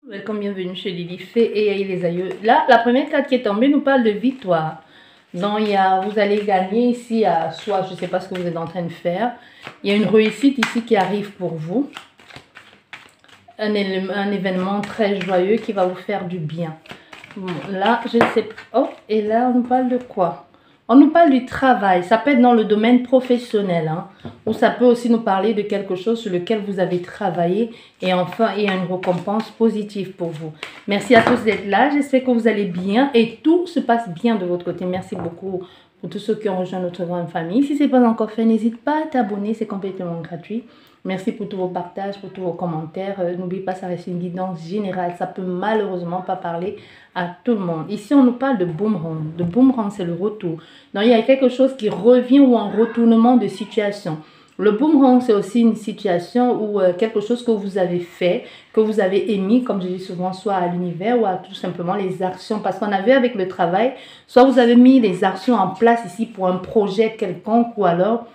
Welcome, bienvenue chez Lily Fée et Aïe les aïeux. Là, la première carte qui est tombée nous parle de victoire. Donc, vous allez gagner ici à soit, je ne sais pas ce que vous êtes en train de faire. Il y a une réussite ici qui arrive pour vous. Un événement très joyeux qui va vous faire du bien. Bon, là, je ne sais pas. Oh, et là, on nous parle de quoi? On nous parle du travail. Ça peut être dans le domaine professionnel. Hein, ou ça peut aussi nous parler de quelque chose sur lequel vous avez travaillé. Et enfin, il y a une récompense positive pour vous. Merci à tous d'être là. J'espère que vous allez bien. Et tout se passe bien de votre côté. Merci beaucoup pour tous ceux qui ont rejoint notre grande famille. Si ce n'est pas encore fait, n'hésite pas à t'abonner. C'est complètement gratuit. Merci pour tous vos partages, pour tous vos commentaires. N'oubliez pas, ça reste une guidance générale. Ça peut malheureusement pas parler à tout le monde. Ici, on nous parle de boomerang. De boomerang, c'est le retour. Donc, il y a quelque chose qui revient ou un retournement de situation. Le boomerang, c'est aussi une situation ou quelque chose que vous avez fait, que vous avez émis, comme je dis souvent, soit à l'univers ou à tout simplement les actions. Parce qu'on a vu avec le travail, soit vous avez mis les actions en place ici pour un projet quelconque ou alors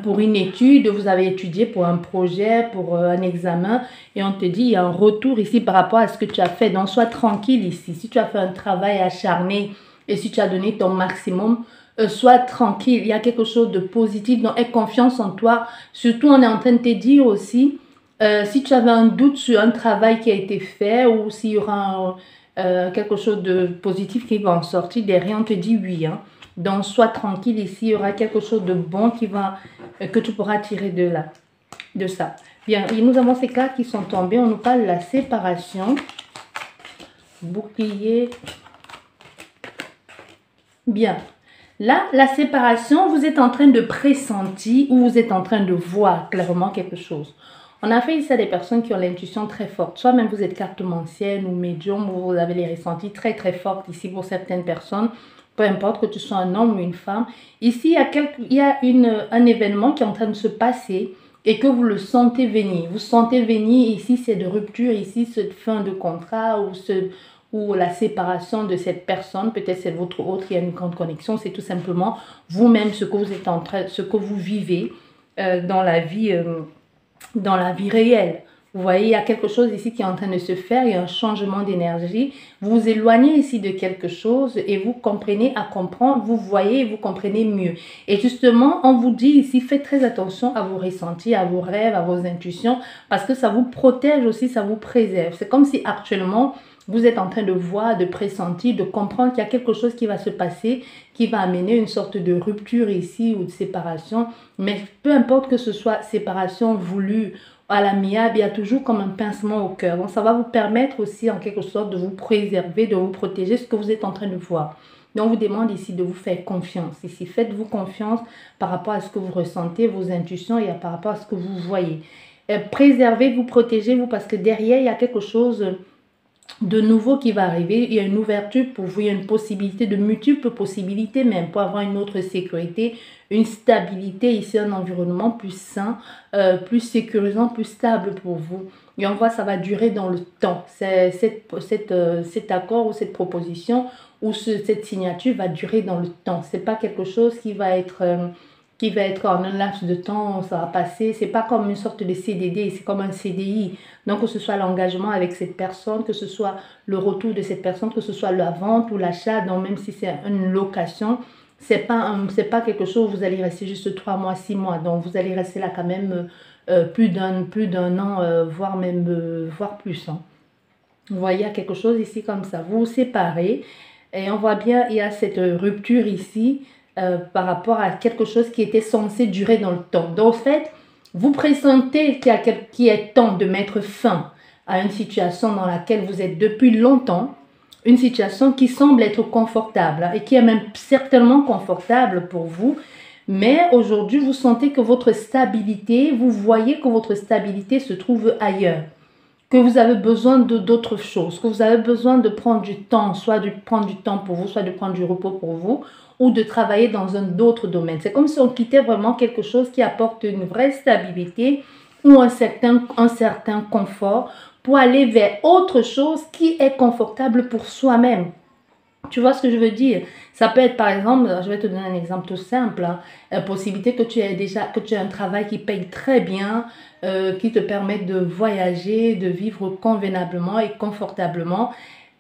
pour une étude, vous avez étudié pour un projet, pour un examen, et on te dit, il y a un retour ici par rapport à ce que tu as fait. Donc, sois tranquille ici. Si tu as fait un travail acharné et si tu as donné ton maximum, sois tranquille. Il y a quelque chose de positif. Donc, aie confiance en toi. Surtout, on est en train de te dire aussi, si tu avais un doute sur un travail qui a été fait ou s'il y aura quelque chose de positif qui va en sortir, derrière, on te dit oui, hein. Donc, sois tranquille ici, il y aura quelque chose de bon que tu pourras tirer de ça. Bien, et nous avons ces cartes qui sont tombées. On nous parle de la séparation. Bouclier. Bien. Là, la séparation, vous êtes en train de pressentir ou vous êtes en train de voir clairement quelque chose. On a fait ici à des personnes qui ont l'intuition très forte. Soit même vous êtes cartomancienne ou médium, ou vous avez les ressentis très très forts ici pour certaines personnes. Peu importe que tu sois un homme ou une femme. Ici, il y a un événement qui est en train de se passer et que vous le sentez venir. Vous sentez venir ici, c'est de rupture, ici, cette fin de contrat ou la séparation de cette personne. Peut-être c'est votre autre, il y a une grande connexion. C'est tout simplement vous-même ce que vous êtes ce que vous vivez dans la vie réelle. Vous voyez, il y a quelque chose ici qui est en train de se faire, il y a un changement d'énergie. Vous vous éloignez ici de quelque chose et vous comprenez à comprendre, vous voyez et vous comprenez mieux. Et justement, on vous dit ici, faites très attention à vos ressentis, à vos rêves, à vos intuitions, parce que ça vous protège aussi, ça vous préserve. C'est comme si actuellement, vous êtes en train de voir, de pressentir, de comprendre qu'il y a quelque chose qui va se passer, qui va amener une sorte de rupture ici ou de séparation. Mais peu importe que ce soit séparation voulue, à l'amiable, il y a toujours comme un pincement au cœur. Donc, ça va vous permettre aussi, en quelque sorte, de vous préserver, de vous protéger, ce que vous êtes en train de voir. Donc, on vous demande ici de vous faire confiance. Ici, faites-vous confiance par rapport à ce que vous ressentez, vos intuitions et par rapport à ce que vous voyez. Préservez-vous, protégez-vous parce que derrière, il y a quelque chose de nouveau qui va arriver. Il y a une ouverture pour vous, il y a une possibilité, de multiples possibilités même pour avoir une autre sécurité, une stabilité ici, un environnement plus sain, plus sécurisant, plus stable pour vous. Et on voit ça va durer dans le temps. Cet accord ou cette proposition ou cette signature va durer dans le temps. C'est pas quelque chose qui va être en un laps de temps, ça va passer. C'est pas comme une sorte de CDD, c'est comme un CDI. Donc, que ce soit l'engagement avec cette personne, que ce soit le retour de cette personne, que ce soit la vente ou l'achat, donc même si c'est une location, c'est pas quelque chose où vous allez rester juste 3 mois, 6 mois. Donc, vous allez rester là quand même plus d'un an, voire plus. Hein. Vous voyez, il y a quelque chose ici comme ça. Vous vous séparez et on voit bien, il y a cette rupture ici par rapport à quelque chose qui était censé durer dans le temps. Donc, en fait, vous pressentez qu'il est temps de mettre fin à une situation dans laquelle vous êtes depuis longtemps, une situation qui semble être confortable et qui est même certainement confortable pour vous, mais aujourd'hui, vous sentez que votre stabilité, vous voyez que votre stabilité se trouve ailleurs, que vous avez besoin d'autres choses, que vous avez besoin de prendre du temps, soit de prendre du temps pour vous, soit de prendre du repos pour vous, ou de travailler dans un autre domaine. C'est comme si on quittait vraiment quelque chose qui apporte une vraie stabilité ou un certain confort pour aller vers autre chose qui est confortable pour soi-même, Tu vois ce que je veux dire? Ça peut être par exemple, je vais te donner un exemple tout simple, hein, possibilité que tu aies déjà, que tu aies un travail qui paye très bien, qui te permet de voyager, de vivre convenablement et confortablement.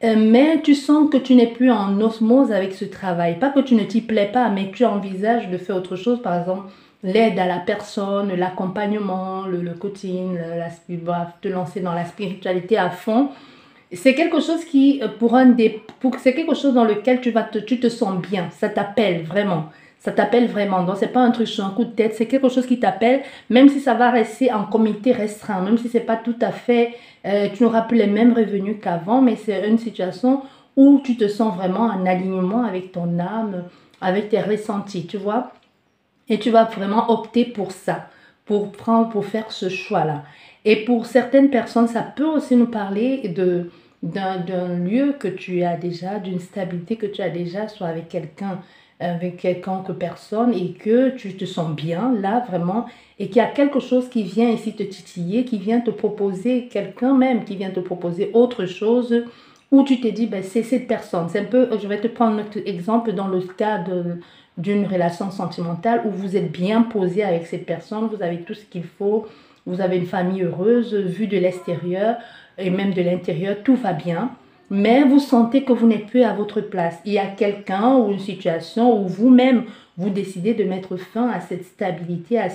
Mais tu sens que tu n'es plus en osmose avec ce travail. Pas que tu ne t'y plais pas, mais tu envisages de faire autre chose, par exemple l'aide à la personne, l'accompagnement, le coaching, bref, te lancer dans la spiritualité à fond. C'est quelque chose qui, c'est quelque chose dans lequel tu te sens bien. Ça t'appelle vraiment. Ça t'appelle vraiment. Donc, c'est pas un truc sur un coup de tête. C'est quelque chose qui t'appelle, même si ça va rester en comité restreint, même si c'est pas tout à fait, tu n'auras plus les mêmes revenus qu'avant, mais c'est une situation où tu te sens vraiment en alignement avec ton âme, avec tes ressentis, tu vois. Et tu vas vraiment opter pour ça, pour faire ce choix-là. Et pour certaines personnes, ça peut aussi nous parler d'un lieu que tu as déjà, d'une stabilité que tu as déjà, soit avec quelconque personne, et que tu te sens bien là vraiment, et qu'il y a quelque chose qui vient ici te titiller, qui vient te proposer, quelqu'un même qui vient te proposer autre chose, où tu te dis, ben, c'est cette personne. C'est un peu, je vais te prendre un autre exemple dans le cas d'une relation sentimentale où vous êtes bien posé avec cette personne, vous avez tout ce qu'il faut, vous avez une famille heureuse, vue de l'extérieur et même de l'intérieur, tout va bien, mais vous sentez que vous n'êtes plus à votre place. Il y a quelqu'un ou une situation où vous-même, vous décidez de mettre fin à cette stabilité, à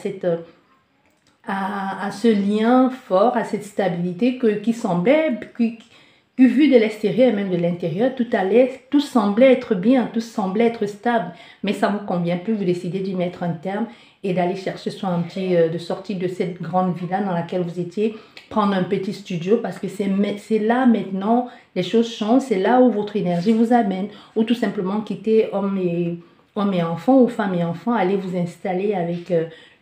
ce lien fort, à cette stabilité qui semblait, qui, vu de l'extérieur et même de l'intérieur, tout semblait être bien, tout semblait être stable, mais ça ne vous convient plus, vous décidez d'y mettre un terme et d'aller chercher soit un petit, de sortir de cette grande villa dans laquelle vous étiez, prendre un petit studio parce que c'est là maintenant, les choses changent, c'est là où votre énergie vous amène, ou tout simplement quitter homme et enfant ou femme et enfant, aller vous installer avec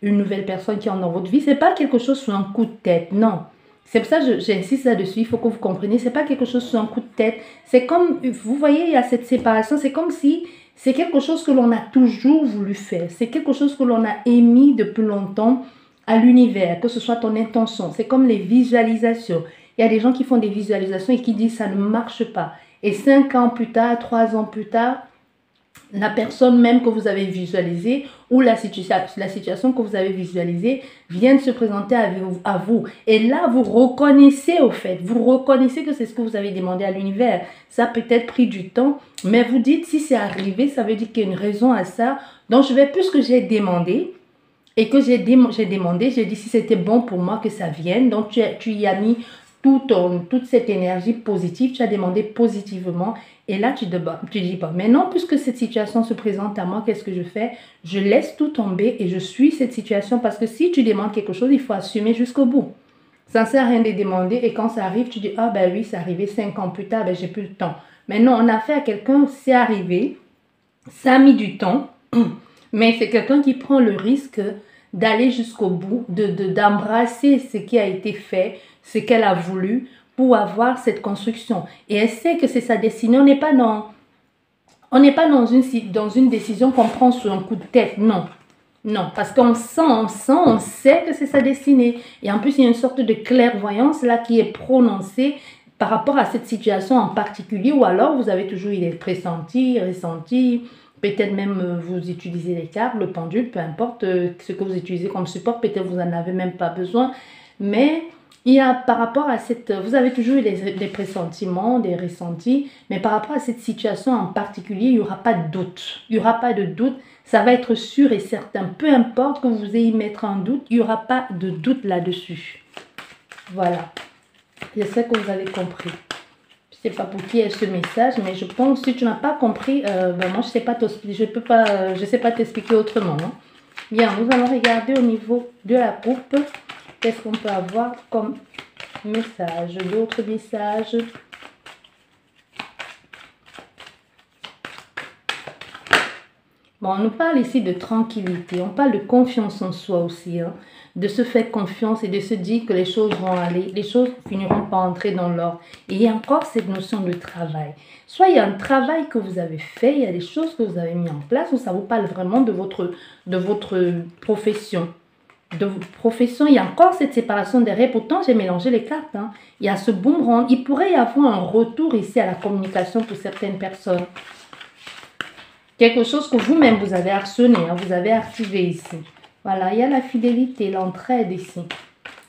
une nouvelle personne qui est dans votre vie. C'est pas quelque chose sur un coup de tête, non. C'est pour ça que j'insiste là-dessus, il faut que vous compreniez, c'est pas quelque chose sur un coup de tête. C'est comme, vous voyez, il y a cette séparation, c'est comme si c'est quelque chose que l'on a toujours voulu faire. C'est quelque chose que l'on a émis depuis longtemps à l'univers, que ce soit ton intention. C'est comme les visualisations. Il y a des gens qui font des visualisations et qui disent ça ne marche pas. Et 5 ans plus tard, 3 ans plus tard, la personne même que vous avez visualisée ou la situation que vous avez visualisée vient de se présenter à vous. Et là, vous reconnaissez au fait, vous reconnaissez que c'est ce que vous avez demandé à l'univers. Ça a peut-être pris du temps, mais vous dites si c'est arrivé, ça veut dire qu'il y a une raison à ça. Donc, je vais plus que j'ai demandé et que j'ai demandé, j'ai dit si c'était bon pour moi que ça vienne. Donc, tu y as mis toute cette énergie positive, tu as demandé positivement. Et là, tu dis pas, maintenant, puisque cette situation se présente à moi, qu'est-ce que je fais? Je laisse tout tomber et je suis cette situation. Parce que si tu demandes quelque chose, il faut assumer jusqu'au bout. Ça ne sert à rien de demander. Et quand ça arrive, tu dis, ah ben oui, c'est arrivé 5 ans plus tard, ben j'ai plus le temps. Mais non, on a fait à quelqu'un, c'est arrivé, ça a mis du temps, mais c'est quelqu'un qui prend le risque d'aller jusqu'au bout, d'embrasser ce qui a été fait, ce qu'elle a voulu, pour avoir cette construction. Et elle sait que c'est sa destinée. On n'est pas dans une décision qu'on prend sur un coup de tête. Non. Non, parce qu'on on sait que c'est sa destinée. Et en plus, il y a une sorte de clairvoyance là qui est prononcée par rapport à cette situation en particulier, ou alors vous avez toujours eu des pressentis, ressentis, peut-être même vous utilisez les cartes, le pendule, peu importe ce que vous utilisez comme support, peut-être vous n'en avez même pas besoin, mais il y a par rapport à vous avez toujours eu des pressentiments, des ressentis, mais par rapport à cette situation en particulier, il n'y aura pas de doute. Il n'y aura pas de doute, ça va être sûr et certain. Peu importe que vous ayez mettre un doute, il n'y aura pas de doute là-dessus. Voilà. J'espère que vous avez compris. Je ne sais pas pour qui est ce message, mais je pense que si tu n'as pas compris, moi je ne sais pas t'expliquer autrement. Hein. Bien, nous allons regarder au niveau de la coupe. Qu'est-ce qu'on peut avoir comme message? D'autres messages? Bon, on nous parle ici de tranquillité. On parle de confiance en soi aussi. Hein, de se faire confiance et de se dire que les choses vont aller. Les choses finiront par entrer dans l'ordre. Et il y a encore cette notion de travail. Soit il y a un travail que vous avez fait, il y a des choses que vous avez mis en place, ou ça vous parle vraiment de votre profession. De votre profession, il y a encore cette séparation derrière. Pourtant, j'ai mélangé les cartes. Hein. Il y a ce boomerang. Il pourrait y avoir un retour ici à la communication pour certaines personnes. Quelque chose que vous-même, vous avez actionné, hein, vous avez activé ici. Voilà, il y a la fidélité, l'entraide ici.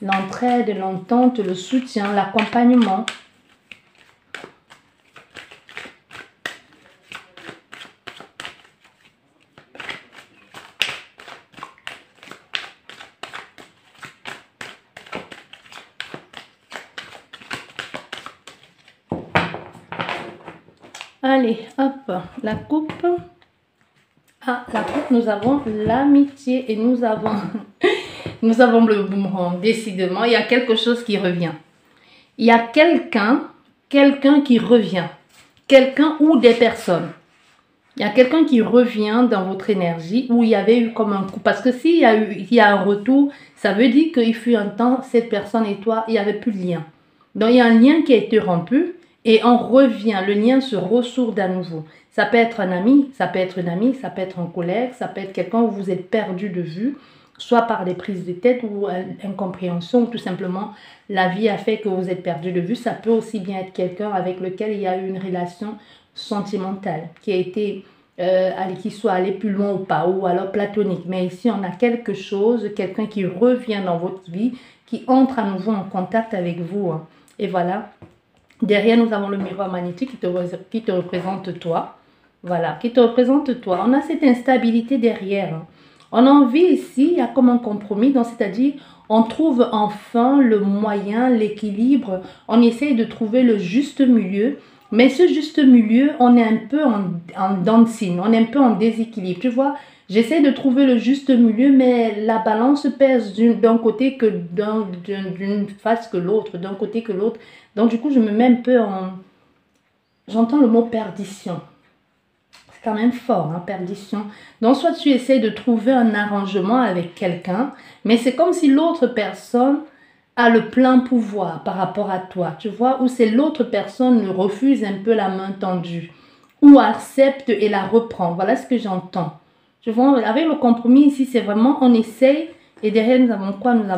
L'entraide, l'entente, le soutien, l'accompagnement. Allez, hop, la coupe. Ah, la coupe, nous avons l'amitié et nous avons, nous avons le boomerang. Décidément, il y a quelque chose qui revient. Il y a quelqu'un qui revient. Quelqu'un ou des personnes. Il y a quelqu'un qui revient dans votre énergie où il y avait eu comme un coup. Parce que s'il y a un retour, ça veut dire qu'il fut un temps, cette personne et toi, il n'y avait plus de lien. Donc, il y a un lien qui a été rompu et on revient. Le lien se ressourde à nouveau. Ça peut être un ami, ça peut être une amie, ça peut être un collègue, ça peut être quelqu'un où vous êtes perdu de vue, soit par des prises de tête ou incompréhension, ou tout simplement la vie a fait que vous êtes perdu de vue. Ça peut aussi bien être quelqu'un avec lequel il y a eu une relation sentimentale qui a été, qui soit allé plus loin ou pas, ou alors platonique. Mais ici, on a quelque chose, quelqu'un qui revient dans votre vie, qui entre à nouveau en contact avec vous. Hein. Et voilà. Derrière, nous avons le miroir magnétique qui te représente toi. Voilà, qui te représente toi. On a cette instabilité derrière. Hein. On a envie ici, il y a comme un compromis, c'est-à-dire on trouve enfin le moyen, l'équilibre, on essaye de trouver le juste milieu, mais ce juste milieu, on est un peu en dents de scie, on est un peu en déséquilibre, tu vois. J'essaie de trouver le juste milieu, mais la balance pèse d'un côté que d'une face que l'autre, d'un côté que l'autre. Donc du coup, je me mets un peu en... J'entends le mot perdition. C'est quand même fort, hein, perdition. Donc, soit tu essaies de trouver un arrangement avec quelqu'un, mais c'est comme si l'autre personne a le plein pouvoir par rapport à toi, tu vois, ou c'est l'autre personne refuse un peu la main tendue, ou accepte et la reprend. Voilà ce que j'entends. Tu vois, avec le compromis ici, c'est vraiment, on essaye, et derrière, nous avons quoi? Nous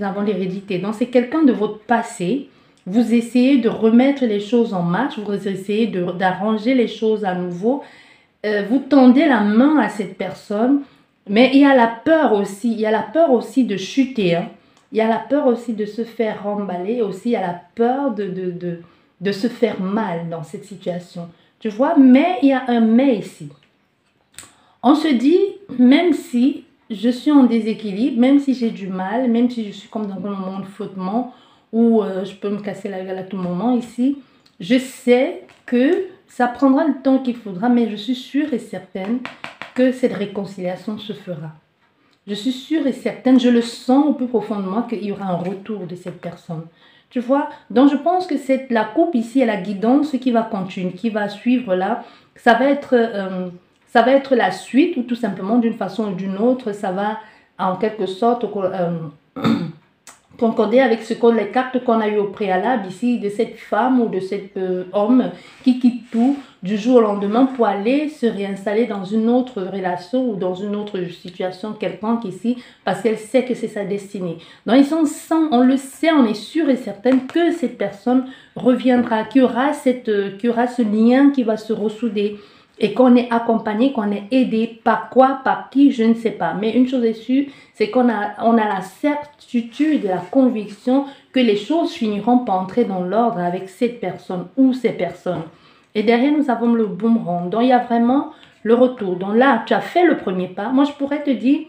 avons l'hérédité. Donc, c'est quelqu'un de votre passé. Vous essayez de remettre les choses en marche, vous essayez d'arranger les choses à nouveau. Vous tendez la main à cette personne, mais il y a la peur aussi. Il y a la peur aussi de chuter. Hein. Il y a la peur aussi de se faire remballer. Aussi, il y a la peur de se faire mal dans cette situation. Tu vois, mais il y a un mais ici. On se dit, même si je suis en déséquilibre, même si j'ai du mal, même si je suis comme dans un moment de flottement, où je peux me casser la gueule à tout moment ici, je sais que ça prendra le temps qu'il faudra, mais je suis sûre et certaine que cette réconciliation se fera. Je suis sûre et certaine, je le sens au plus profond de moi qu'il y aura un retour de cette personne. Tu vois, donc je pense que la coupe ici et la guidance qui va continuer, qui va suivre là, ça va être la suite ou tout simplement d'une façon ou d'une autre, ça va en quelque sorte concorder avec les cartes qu'on a eu au préalable ici de cette femme ou de cet homme qui quitte tout du jour au lendemain pour aller se réinstaller dans une autre relation ou dans une autre situation quelconque ici parce qu'elle sait que c'est sa destinée. Donc ils sont on le sait, on est sûr et certain que cette personne reviendra, qu'il y aura ce lien qui va se ressouder. Et qu'on est accompagné, qu'on est aidé par quoi, par qui, je ne sais pas. Mais une chose est sûre, c'est qu'on a la certitude et la conviction que les choses finiront par entrer dans l'ordre avec cette personne ou ces personnes. Et derrière, nous avons le boomerang. Donc, il y a vraiment le retour. Donc là, tu as fait le premier pas. Moi, je pourrais te dire,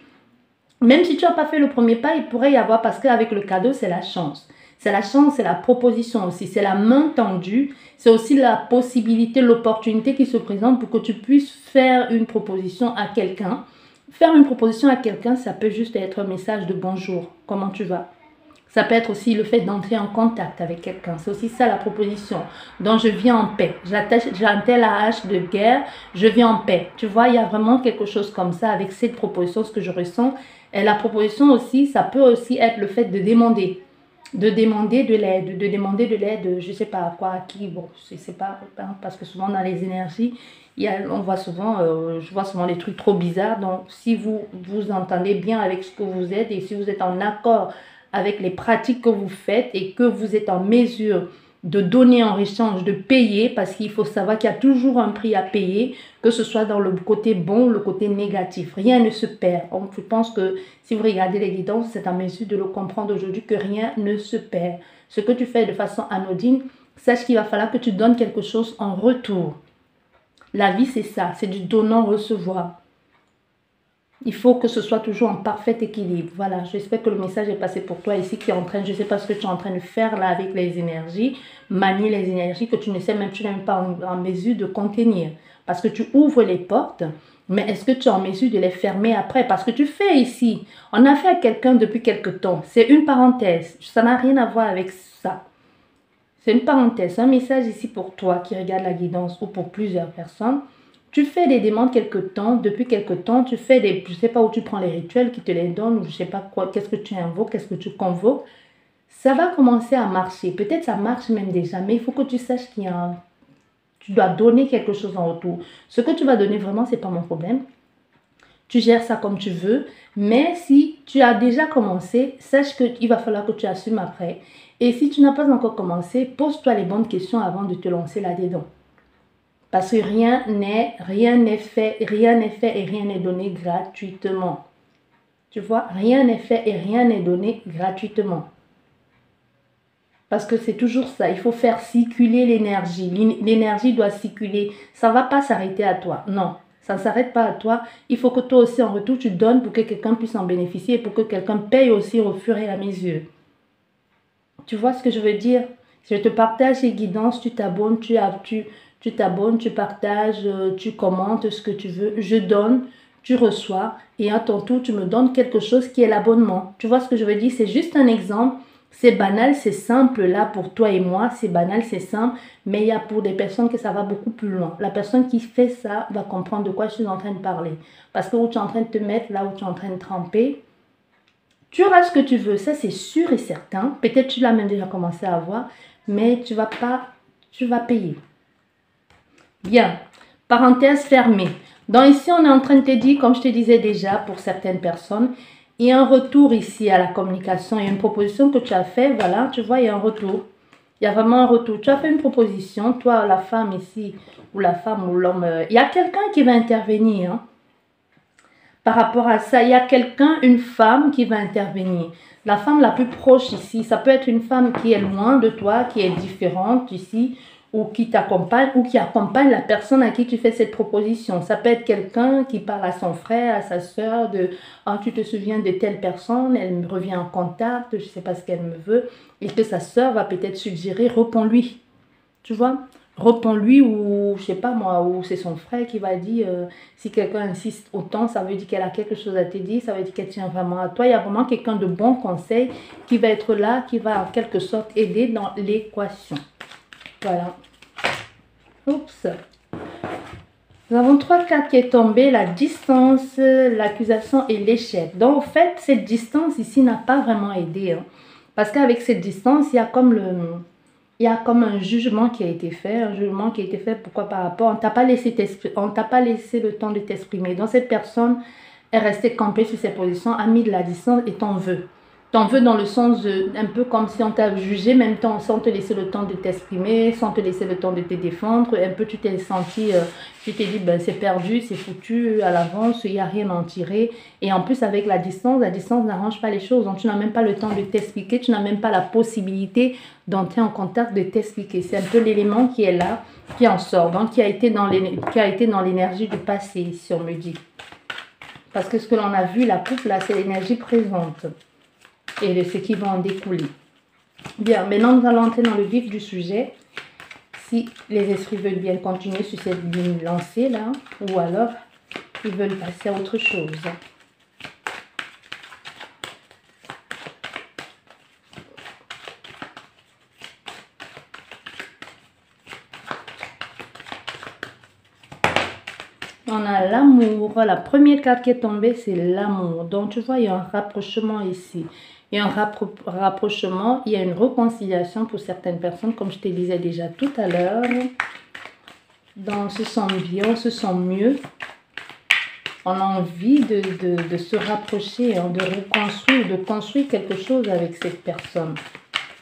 même si tu n'as pas fait le premier pas, il pourrait y avoir, parce qu'avec le cadeau, c'est la chance. C'est la chance, c'est la proposition aussi, c'est la main tendue, c'est aussi la possibilité, l'opportunité qui se présente pour que tu puisses faire une proposition à quelqu'un. Faire une proposition à quelqu'un, ça peut juste être un message de bonjour, comment tu vas? Ça peut être aussi le fait d'entrer en contact avec quelqu'un, c'est aussi ça la proposition. Donc je viens en paix, j'attelle la hache de guerre, je viens en paix. Tu vois, il y a vraiment quelque chose comme ça avec cette proposition, ce que je ressens. Et la proposition aussi, ça peut aussi être le fait de demander de demander de l'aide, je ne sais pas à quoi, à qui, bon, c'est pas, hein, parce que souvent dans les énergies, on voit souvent, je vois souvent des trucs trop bizarres, donc si vous entendez bien avec ce que vous êtes et si vous êtes en accord avec les pratiques que vous faites et que vous êtes en mesure de donner en échange, de payer, parce qu'il faut savoir qu'il y a toujours un prix à payer, que ce soit dans le côté bon ou le côté négatif. Rien ne se perd. Donc, je pense que si vous regardez les guidances, c'est à mesure de le comprendre aujourd'hui que rien ne se perd. Ce que tu fais de façon anodine, sache qu'il va falloir que tu donnes quelque chose en retour. La vie, c'est ça, c'est du donnant-recevoir. Il faut que ce soit toujours en parfait équilibre. Voilà, j'espère que le message est passé pour toi ici qui est en train, je ne sais pas ce que tu es en train de faire là avec les énergies, manier les énergies que tu n'es même pas en mesure de contenir. Parce que tu ouvres les portes, mais est-ce que tu es en mesure de les fermer après? Parce que tu fais ici, on a fait à quelqu'un depuis quelque temps. C'est une parenthèse, ça n'a rien à voir avec ça. C'est une parenthèse, un message ici pour toi qui regarde la guidance ou pour plusieurs personnes. Tu fais des demandes depuis quelque temps, tu fais des, je ne sais pas où tu prends les rituels qui te les donnent, ou je ne sais pas quoi, qu'est-ce que tu invoques, qu'est-ce que tu convoques. Ça va commencer à marcher. Peut-être ça marche même déjà, mais il faut que tu saches qu'il y a tu dois donner quelque chose en retour. Ce que tu vas donner vraiment, ce n'est pas mon problème. Tu gères ça comme tu veux, mais si tu as déjà commencé, sache qu'il va falloir que tu assumes après. Et si tu n'as pas encore commencé, pose-toi les bonnes questions avant de te lancer là-dedans. Parce que rien n'est fait et rien n'est donné gratuitement. Tu vois, rien n'est fait et rien n'est donné gratuitement. Parce que c'est toujours ça, il faut faire circuler l'énergie. L'énergie doit circuler, ça ne va pas s'arrêter à toi. Non, ça ne s'arrête pas à toi. Il faut que toi aussi en retour, tu donnes pour que quelqu'un puisse en bénéficier et pour que quelqu'un paye aussi au fur et à mesure. Tu vois ce que je veux dire? Je te partage les guidances, tu t'abonnes, tu t'abonnes, tu partages, tu commentes ce que tu veux. Je donne, tu reçois et à ton tour, tu me donnes quelque chose qui est l'abonnement. Tu vois ce que je veux dire? C'est juste un exemple. C'est banal, c'est simple là pour toi et moi. C'est banal, c'est simple. Mais il y a pour des personnes que ça va beaucoup plus loin. La personne qui fait ça va comprendre de quoi je suis en train de parler. Parce que où tu es en train de te mettre, là où tu es en train de tremper, tu auras ce que tu veux. Ça, c'est sûr et certain. Peut-être tu l'as même déjà commencé à avoir. Mais tu vas payer. Bien, parenthèse fermée. Donc ici, on est en train de te dire, comme je te disais déjà, pour certaines personnes, il y a un retour ici à la communication. Il y a une proposition que tu as faite, voilà, tu vois, il y a un retour. Il y a vraiment un retour. Tu as fait une proposition, toi, la femme ici, ou la femme ou l'homme, il y a quelqu'un qui va intervenir. Hein. Par rapport à ça, il y a quelqu'un, une femme qui va intervenir. La femme la plus proche ici, ça peut être une femme qui est loin de toi, qui est différente ici, ou qui t'accompagne, ou qui accompagne la personne à qui tu fais cette proposition. Ça peut être quelqu'un qui parle à son frère, à sa soeur, de « Ah, tu te souviens de telle personne, elle me revient en contact, je ne sais pas ce qu'elle me veut. » Et que sa soeur va peut-être suggérer « Réponds-lui. » Tu vois? Réponds-lui ou, je sais pas moi, ou c'est son frère qui va dire si quelqu'un insiste autant, ça veut dire qu'elle a quelque chose à te dire, ça veut dire qu'elle tient vraiment à toi. Il y a vraiment quelqu'un de bon conseil qui va être là, qui va en quelque sorte aider dans l'équation. Voilà. Oups. Nous avons 3 cartes qui est tombée, la distance, l'accusation et l'échec. Donc, en fait, cette distance ici n'a pas vraiment aidé. Hein, parce qu'avec cette distance, il y a comme un jugement qui a été fait. Un jugement qui a été fait, pourquoi par rapport, on t'a pas laissé le temps de t'exprimer. Donc, cette personne est restée campée sur ses positions, a mis de la distance et t'en veut. T'en veux dans le sens de, un peu comme si on t'a jugé, même temps, sans te laisser le temps de t'exprimer, sans te laisser le temps de te défendre. Un peu, tu t'es senti, tu t'es dit, ben, c'est perdu, c'est foutu à l'avance, il n'y a rien à en tirer. Et en plus, avec la distance n'arrange pas les choses. Donc, tu n'as même pas le temps de t'expliquer, tu n'as même pas la possibilité d'entrer en contact, de t'expliquer. C'est un peu l'élément qui est là, qui en sort, donc qui a été dans l'énergie du passé, si on me dit. Parce que ce que l'on a vu, la coupe, là, c'est l'énergie présente. Et de ce qui va en découler. Bien, maintenant nous allons entrer dans le vif du sujet. Si les esprits veulent bien continuer sur cette ligne lancée là, ou alors ils veulent passer à autre chose. On a l'amour. La première carte qui est tombée, c'est l'amour. Donc, tu vois, il y a un rapprochement ici. Il y a un rapprochement, il y a une réconciliation pour certaines personnes, comme je te disais déjà tout à l'heure. Donc, on se sent bien, on se sent mieux. On a envie de se rapprocher, hein, de reconstruire, de construire quelque chose avec cette personne.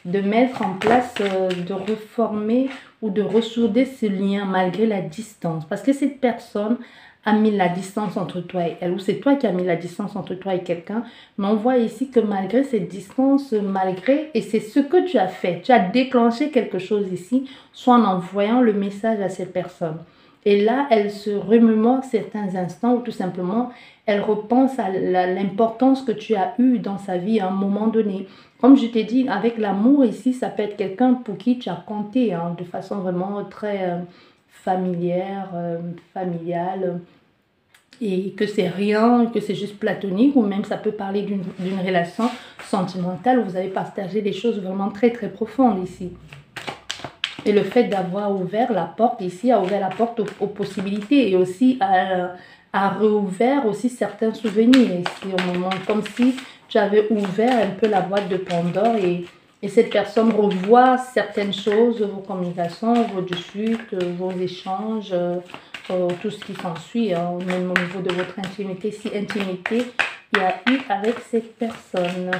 de mettre en place, de reformer ou de ressourder ce lien malgré la distance. Parce que cette personne a mis la distance entre toi et elle, ou c'est toi qui as mis la distance entre toi et quelqu'un, mais on voit ici que malgré cette distance, et c'est ce que tu as fait, tu as déclenché quelque chose ici, soit en envoyant le message à cette personne. Et là, elle se remémore certains instants ou tout simplement, elle repense à l'importance que tu as eue dans sa vie à un moment donné. Comme je t'ai dit, avec l'amour ici, ça peut être quelqu'un pour qui tu as compté de façon vraiment très familière, familiale, et que c'est rien, que c'est juste platonique, ou même ça peut parler d'une relation sentimentale où vous avez partagé des choses vraiment très très profondes ici. Et le fait d'avoir ouvert la porte ici, a ouvert la porte aux possibilités et aussi a rouvert aussi certains souvenirs ici au moment, comme si tu avais ouvert un peu la boîte de Pandore et cette personne revoit certaines choses, vos communications, vos discutes, vos échanges, tout ce qui s'ensuit, même au niveau de votre intimité, si intimité il y a eu avec cette personne.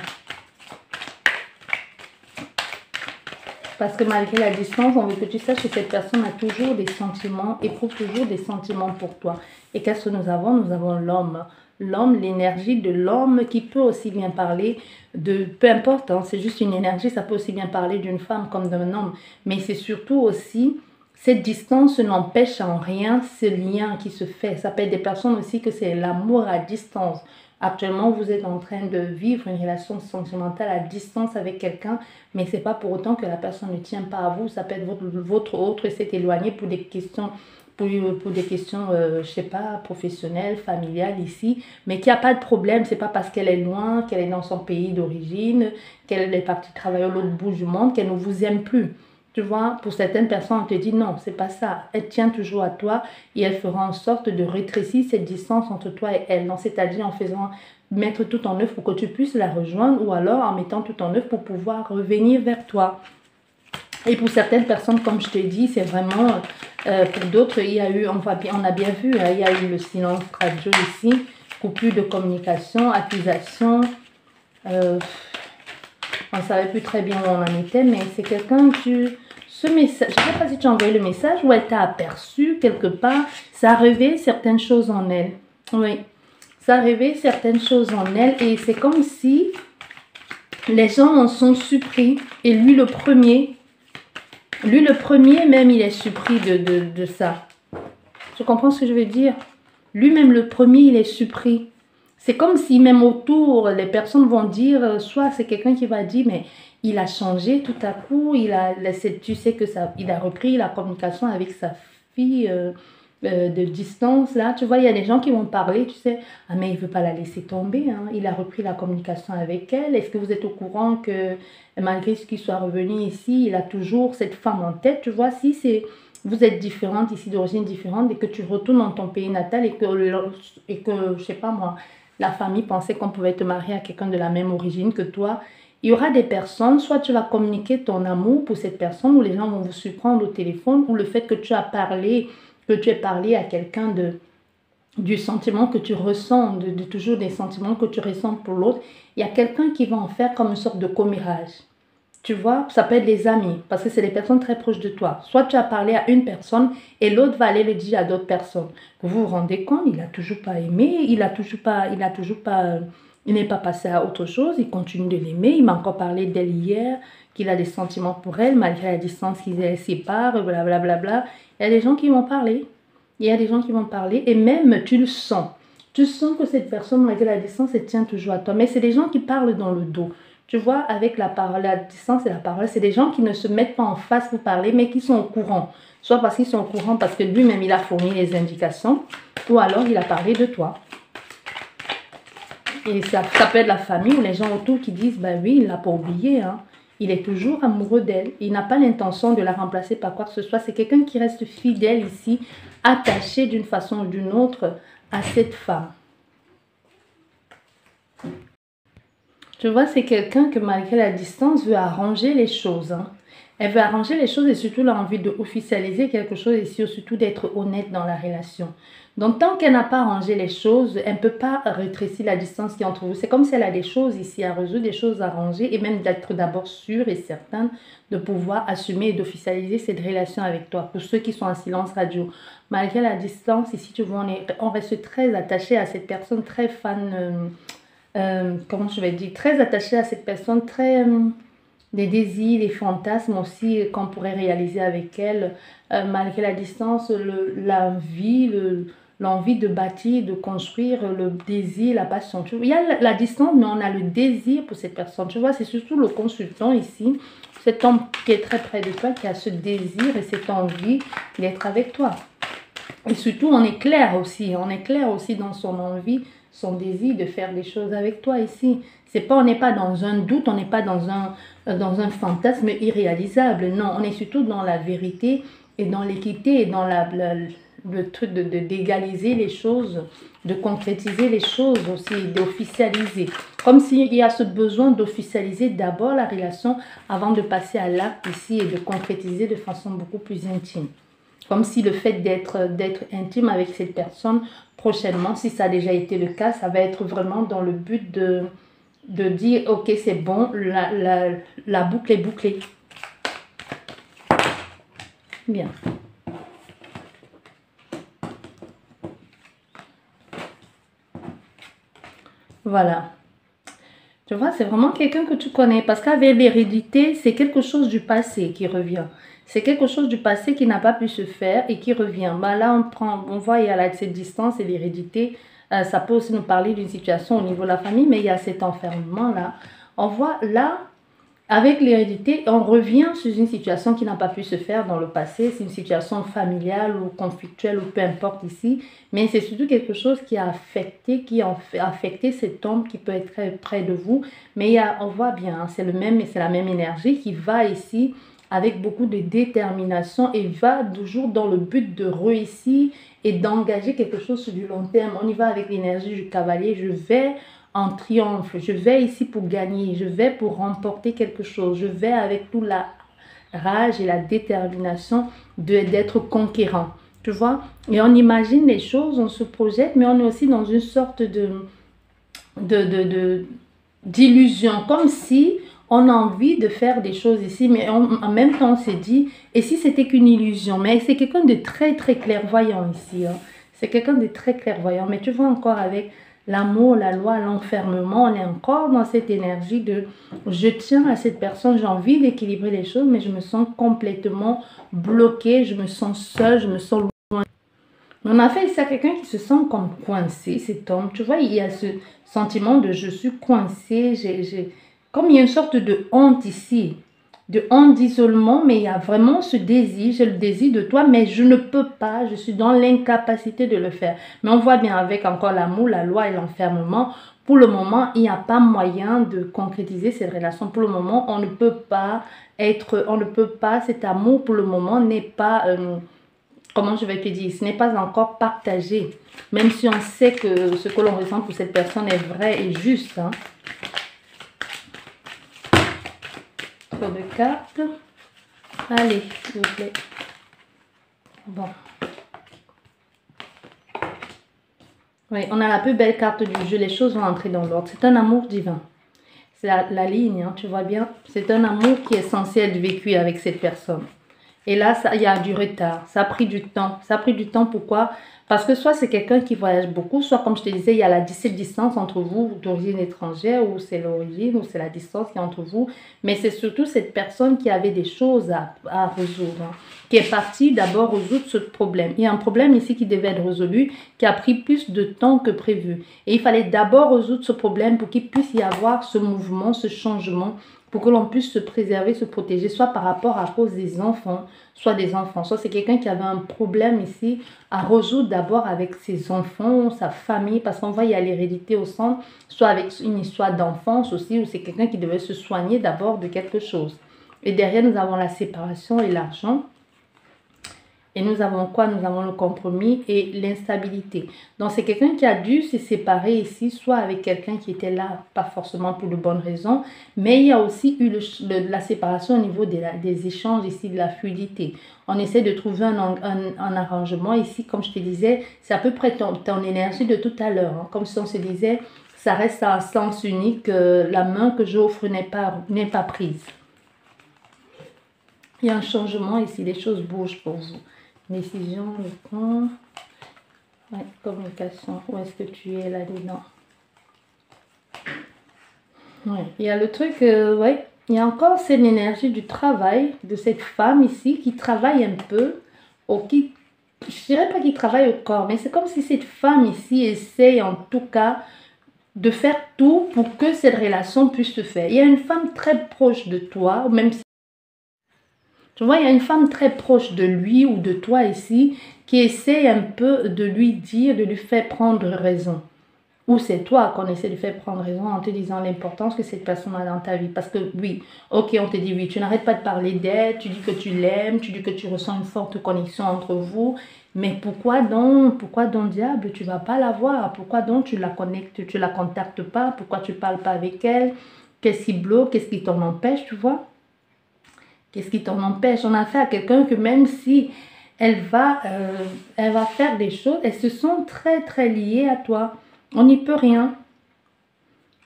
Parce que malgré la distance, on veut que tu saches que cette personne a toujours des sentiments, éprouve toujours des sentiments pour toi. Et qu'est-ce que nous avons? Nous avons l'homme. L'homme, l'énergie de l'homme qui peut aussi bien parler de... Peu importe, c'est juste une énergie, ça peut aussi bien parler d'une femme comme d'un homme. Mais c'est surtout aussi, cette distance n'empêche en rien ce lien qui se fait. Ça peut être des personnes aussi que c'est l'amour à distance. Actuellement, vous êtes en train de vivre une relation sentimentale à distance avec quelqu'un, mais ce n'est pas pour autant que la personne ne tient pas à vous. Ça peut être votre autre s'est éloigné pour des questions, pour des questions, je ne sais pas, professionnelles, familiales ici, mais qu'il n'y a pas de problème. Ce n'est pas parce qu'elle est loin, qu'elle est dans son pays d'origine, qu'elle est partie travailler à l'autre bout du monde, qu'elle ne vous aime plus. Tu vois, pour certaines personnes, on te dit non, c'est pas ça. Elle tient toujours à toi et elle fera en sorte de rétrécir cette distance entre toi et elle. C'est-à-dire en faisant mettre tout en œuvre pour que tu puisses la rejoindre ou alors en mettant tout en œuvre pour pouvoir revenir vers toi. Et pour certaines personnes, comme je te dis, c'est vraiment, pour d'autres, il y a eu, on a bien vu, il y a eu le silence radio ici, coupure de communication, accusation. On ne savait plus très bien où on en était, mais c'est quelqu'un que ce message, je ne sais pas si tu as envoyé le message ou elle t'a aperçu quelque part, ça a révélé certaines choses en elle. Oui, ça a révélé certaines choses en elle et c'est comme si les gens en sont surpris et lui le premier même, il est surpris de ça. Tu comprends ce que je veux dire? Lui-même le premier, il est surpris. C'est comme si même autour, les personnes vont dire, soit c'est quelqu'un qui va dire, mais il a changé tout à coup, tu sais que ça, il a repris la communication avec sa fille de distance, là. Tu vois, il y a des gens qui vont parler, tu sais, ah mais il ne veut pas la laisser tomber, hein. Il a repris la communication avec elle. Est-ce que vous êtes au courant que malgré ce qu'il soit revenu ici, il a toujours cette femme en tête, tu vois, si c'est... Vous êtes différente ici, d'origine différente, et que tu retournes dans ton pays natal et que je sais pas moi, la famille pensait qu'on pouvait te marier à quelqu'un de la même origine que toi, il y aura des personnes, soit tu vas communiquer ton amour pour cette personne, ou les gens vont vous surprendre au téléphone, ou le fait que tu aies parlé à quelqu'un du sentiment que tu ressens, de toujours des sentiments que tu ressens pour l'autre, il y a quelqu'un qui va en faire comme une sorte de commérage. Tu vois, ça peut être des amis, parce que c'est des personnes très proches de toi. Soit tu as parlé à une personne et l'autre va aller le dire à d'autres personnes. Vous vous rendez compte, il n'a toujours pas aimé, il n'est pas passé à autre chose, il continue de l'aimer. Il m'a encore parlé d'elle hier, qu'il a des sentiments pour elle, malgré la distance qu'ils les séparent, blablabla. Il y a des gens qui vont parler. Il y a des gens qui vont parler et même tu le sens. Tu sens que cette personne, malgré la distance, elle tient toujours à toi. Mais c'est des gens qui parlent dans le dos. Tu vois, avec la parole, la distance et la parole, c'est des gens qui ne se mettent pas en face pour parler, mais qui sont au courant. Soit parce qu'ils sont au courant, parce que lui-même, il a fourni les indications, ou alors il a parlé de toi. Et ça peut être la famille ou les gens autour qui disent, bah oui, il ne l'a pas oublié, hein. Il est toujours amoureux d'elle. Il n'a pas l'intention de la remplacer par quoi que ce soit. C'est quelqu'un qui reste fidèle ici, attaché d'une façon ou d'une autre à cette femme. Tu vois, c'est quelqu'un que malgré la distance veut arranger les choses, hein. Elle veut arranger les choses et surtout elle a envie d'officialiser quelque chose et surtout d'être honnête dans la relation. Donc, tant qu'elle n'a pas arrangé les choses, elle ne peut pas rétrécir la distance qui est entre vous. C'est comme si elle a des choses ici à résoudre, des choses à arranger et même d'être d'abord sûre et certaine de pouvoir assumer et d'officialiser cette relation avec toi. Pour ceux qui sont en silence radio, malgré la distance, ici, tu vois, on reste très attaché à cette personne, très fan, comment je vais dire, très attaché à cette personne, très... des désirs, des fantasmes aussi qu'on pourrait réaliser avec elle, malgré la distance, l'envie de bâtir, de construire, le désir, la passion. Tu vois, il y a la distance, mais on a le désir pour cette personne. Tu vois, c'est surtout le consultant ici, cet homme qui est très près de toi, qui a ce désir et cette envie d'être avec toi. Et surtout, on est clair aussi dans son envie, son désir de faire des choses avec toi ici. On n'est pas dans un doute, on n'est pas dans un fantasme irréalisable. Non, on est surtout dans la vérité et dans l'équité et dans le truc d'égaliser les choses, de concrétiser les choses aussi, d'officialiser. Comme s'il y a ce besoin d'officialiser d'abord la relation avant de passer à l'acte ici et de concrétiser de façon beaucoup plus intime. Comme si le fait d'être intime avec cette personne prochainement, si ça a déjà été le cas, ça va être vraiment dans le but de dire, ok, c'est bon, la boucle est bouclée. Bien. Voilà. Tu vois, c'est vraiment quelqu'un que tu connais. Parce qu'avec l'hérédité, c'est quelque chose du passé qui revient. C'est quelque chose du passé qui n'a pas pu se faire et qui revient. Bah là, on voit, il y a cette distance et l'hérédité. Ça peut aussi nous parler d'une situation au niveau de la famille, mais il y a cet enfermement-là. On voit là, avec l'hérédité, on revient sur une situation qui n'a pas pu se faire dans le passé. C'est une situation familiale ou conflictuelle ou peu importe ici. Mais c'est surtout quelque chose qui a affecté cet homme qui peut être très près de vous. Mais on voit bien, hein, c'est la même énergie qui va ici avec beaucoup de détermination et va toujours dans le but de réussir et d'engager quelque chose sur du long terme. On y va avec l'énergie du cavalier. Je vais en triomphe. Je vais ici pour gagner. Je vais pour remporter quelque chose. Je vais avec toute la rage et la détermination d'être conquérant. Tu vois? Et on imagine les choses, on se projette, mais on est aussi dans une sorte d'illusion. Comme si on a envie de faire des choses ici, mais en même temps, on s'est dit, et si c'était qu'une illusion? Mais c'est quelqu'un de très, très clairvoyant ici. Hein. C'est quelqu'un de très clairvoyant. Mais tu vois encore avec l'amour, la loi, l'enfermement, on est encore dans cette énergie de je tiens à cette personne, j'ai envie d'équilibrer les choses, mais je me sens complètement bloquée, je me sens seule, je me sens loin. Mais en fait, c'est quelqu'un qui se sent comme coincé, cet homme. Tu vois, il y a ce sentiment de je suis coincé, comme il y a une sorte de honte ici, de honte d'isolement, mais il y a vraiment ce désir, j'ai le désir de toi, mais je ne peux pas, je suis dans l'incapacité de le faire. Mais on voit bien avec encore l'amour, la loi et l'enfermement, pour le moment, il n'y a pas moyen de concrétiser cette relation. Pour le moment, on ne peut pas cet amour pour le moment n'est pas, comment je vais te dire, ce n'est pas encore partagé. Même si on sait que ce que l'on ressent pour cette personne est vrai et juste, hein. De cartes. Allez, s'il vous plaît. Bon. Oui, on a la plus belle carte du jeu. Les choses vont entrer dans l'ordre. C'est un amour divin. C'est la ligne, hein, tu vois bien. C'est un amour qui est censé être vécu avec cette personne. Et là, il y a du retard. Ça a pris du temps. Ça a pris du temps, pourquoi? Parce que soit c'est quelqu'un qui voyage beaucoup, soit comme je te disais, il y a cette distance entre vous d'origine étrangère, ou c'est l'origine, ou c'est la distance qui est entre vous. Mais c'est surtout cette personne qui avait des choses à résoudre, hein, qui est partie d'abord résoudre ce problème. Il y a un problème ici qui devait être résolu, qui a pris plus de temps que prévu. Et il fallait d'abord résoudre ce problème pour qu'il puisse y avoir ce mouvement, ce changement, pour que l'on puisse se préserver, se protéger, soit par rapport à cause des enfants, soit c'est quelqu'un qui avait un problème ici à résoudre d'abord avec ses enfants, sa famille, parce qu'on voit il y a l'hérédité au centre, soit avec une histoire d'enfance aussi, où c'est quelqu'un qui devait se soigner d'abord de quelque chose. Et derrière, nous avons la séparation et l'argent. Et nous avons quoi? Nous avons le compromis et l'instabilité. Donc, c'est quelqu'un qui a dû se séparer ici, soit avec quelqu'un qui était là, pas forcément pour de bonnes raisons, mais il y a aussi eu la séparation au niveau des échanges ici, de la fluidité. On essaie de trouver un arrangement ici, comme je te disais, c'est à peu près ton énergie de tout à l'heure. Hein. Comme si on se disait, ça reste à un sens unique, la main que j'offre n'est pas prise. Il y a un changement ici, les choses bougent pour vous. Décision, le point. Ouais, communication, où est-ce que tu es là-dedans? Ouais, il y a le truc, ouais, il y a encore cette énergie du travail de cette femme ici qui travaille un peu, ou qui, je dirais pas qui travaille au corps, mais c'est comme si cette femme ici essaye en tout cas de faire tout pour que cette relation puisse se faire. Il y a une femme très proche de toi, même si tu vois, il y a une femme très proche de lui ou de toi ici qui essaie un peu de lui dire, de lui faire prendre raison. Ou c'est toi qu'on essaie de faire prendre raison en te disant l'importance que cette personne a dans ta vie. Parce que oui, ok, on te dit oui, tu n'arrêtes pas de parler d'elle, tu dis que tu l'aimes, tu dis que tu ressens une forte connexion entre vous. Mais pourquoi donc diable, tu ne vas pas la voir? Pourquoi donc tu la connectes, tu la contactes pas? Pourquoi tu ne parles pas avec elle? Qu'est-ce qui bloque? Qu'est-ce qui t'en empêche, tu vois? Qu'est-ce qui t'en empêche? On a affaire à quelqu'un que même si elle va faire des choses, elles se sont très très liées à toi. On n'y peut rien.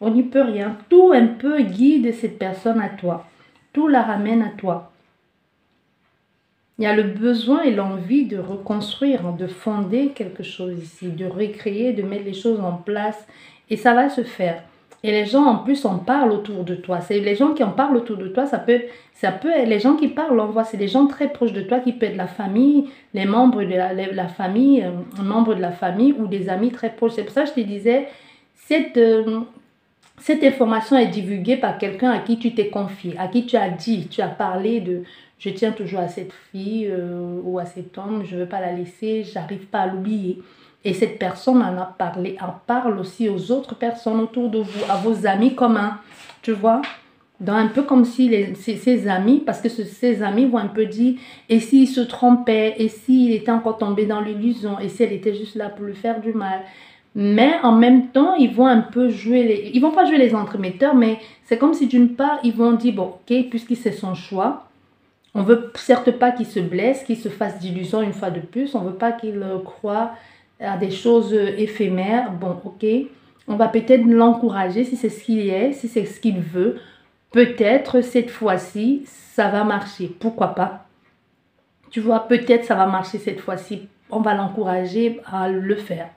On n'y peut rien. Tout un peu guide cette personne à toi. Tout la ramène à toi. Il y a le besoin et l'envie de reconstruire, de fonder quelque chose ici, de recréer, de mettre les choses en place. Et ça va se faire. Et les gens en plus en parlent autour de toi. C'est les gens qui en parlent autour de toi, ça peut être les gens qui parlent, on voit, c'est des gens très proches de toi qui peuvent être la famille, les membres de la famille, membres de la famille ou des amis très proches. C'est pour ça que je te disais, cette information est divulguée par quelqu'un à qui tu t'es confié, à qui tu as dit, tu as parlé de je tiens toujours à cette fille ou à cet homme, je ne veux pas la laisser, j'arrive pas à l'oublier. Et cette personne en a parlé, en parle aussi aux autres personnes autour de vous, à vos amis communs, tu vois. Dans un peu comme si ses amis, parce que ses amis vont un peu dire, et s'il se trompait, et s'il était encore tombé dans l'illusion, et si elle était juste là pour lui faire du mal. Mais en même temps, ils vont un peu jouer, ils vont pas jouer les entremetteurs, mais c'est comme si d'une part, ils vont dire, bon, ok, puisque c'est son choix, on veut certes pas qu'il se blesse, qu'il se fasse d'illusions une fois de plus, on veut pas qu'il croie à des choses éphémères. Bon, ok, on va peut-être l'encourager si c'est ce qu'il est, si c'est ce qu'il veut. Peut-être cette fois-ci, ça va marcher. Pourquoi pas? Tu vois, peut-être ça va marcher cette fois-ci. On va l'encourager à le faire.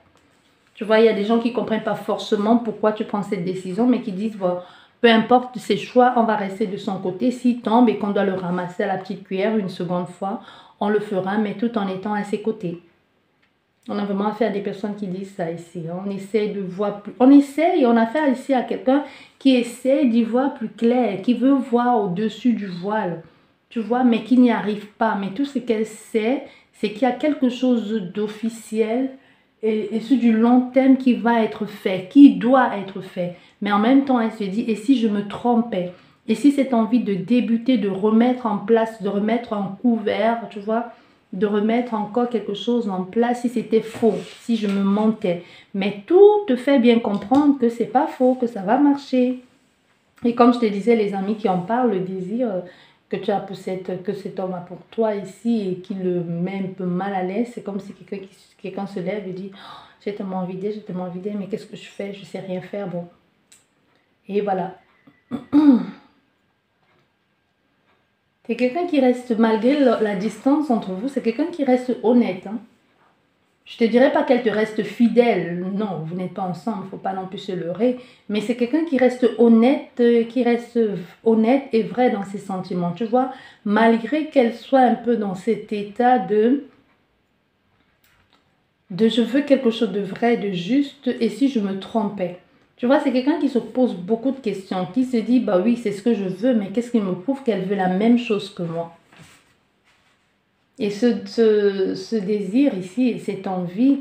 Tu vois, il y a des gens qui ne comprennent pas forcément pourquoi tu prends cette décision, mais qui disent, bon, peu importe ses choix, on va rester de son côté. S'il tombe et qu'on doit le ramasser à la petite cuillère une seconde fois, on le fera, mais tout en étant à ses côtés. On a vraiment affaire à des personnes qui disent ça ici. On essaie de voir plus. On a affaire ici à quelqu'un qui essaie d'y voir plus clair, qui veut voir au-dessus du voile. Tu vois, mais qui n'y arrive pas. Mais tout ce qu'elle sait, c'est qu'il y a quelque chose d'officiel et sur du long terme qui va être fait, qui doit être fait. Mais en même temps, elle se dit, et si je me trompais? Et si cette envie de débuter, de remettre en place, de remettre en couvert, tu vois, de remettre encore quelque chose en place si c'était faux, si je me mentais. Mais tout te fait bien comprendre que c'est pas faux, que ça va marcher. Et comme je te disais, les amis qui en parlent, le désir que tu as pour que cet homme a pour toi ici et qui le met un peu mal à l'aise, c'est comme si quelqu'un se lève et dit oh, j'ai tellement envie d'aider, mais qu'est-ce que je fais? Je sais rien faire. Bon. Et voilà. C'est quelqu'un qui reste, malgré la distance entre vous, c'est quelqu'un qui reste honnête. Hein. Je te dirais pas qu'elle te reste fidèle. Non, vous n'êtes pas ensemble, il ne faut pas non plus se leurrer. Mais c'est quelqu'un qui reste honnête et vrai dans ses sentiments. Tu vois, malgré qu'elle soit un peu dans cet état de je veux quelque chose de vrai, de juste, et si je me trompais. Tu vois, c'est quelqu'un qui se pose beaucoup de questions, qui se dit, bah oui, c'est ce que je veux, mais qu'est-ce qui me prouve qu'elle veut la même chose que moi? Et ce désir ici, cette envie,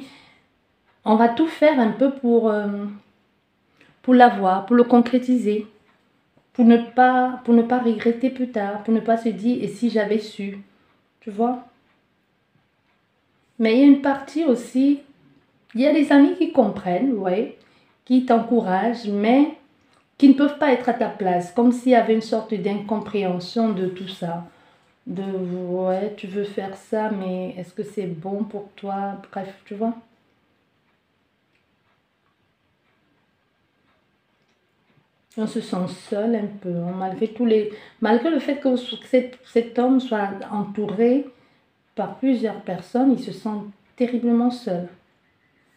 on va tout faire un peu pour l'avoir, pour le concrétiser, pour ne pas regretter plus tard, pour ne pas se dire, et si j'avais su, tu vois? Mais il y a une partie aussi, il y a des amis qui comprennent, ouais, qui t'encouragent, mais qui ne peuvent pas être à ta place, comme s'il y avait une sorte d'incompréhension de tout ça. De, ouais, tu veux faire ça, mais est-ce que c'est bon pour toi? Bref, tu vois. On se sent seul un peu, hein, malgré le fait que cet homme soit entouré par plusieurs personnes, il se sent terriblement seul.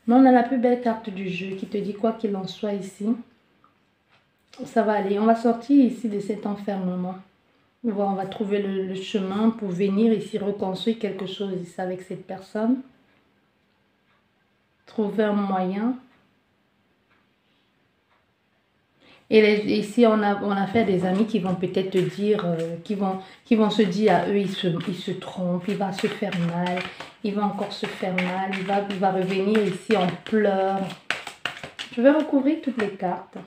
Mais on a la plus belle carte du jeu qui te dit quoi qu'il en soit ici. Ça va aller, on va sortir ici de cet enfermement. On va trouver le chemin pour venir ici reconstruire quelque chose ici avec cette personne. Trouver un moyen. Et ici, on a fait des amis qui vont peut-être te dire, qui vont se dire à eux, ils se trompent, il va se faire mal, il va encore se faire mal, il va revenir ici en pleurs. Je vais recouvrir toutes les cartes.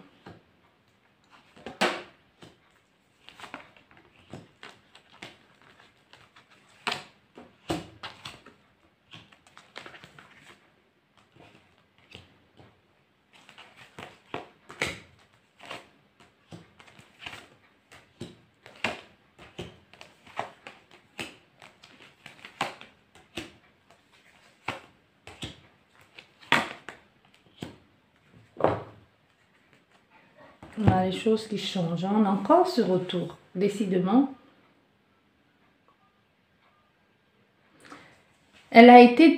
On a les choses qui changent. On a encore ce retour, décidément. Elle a été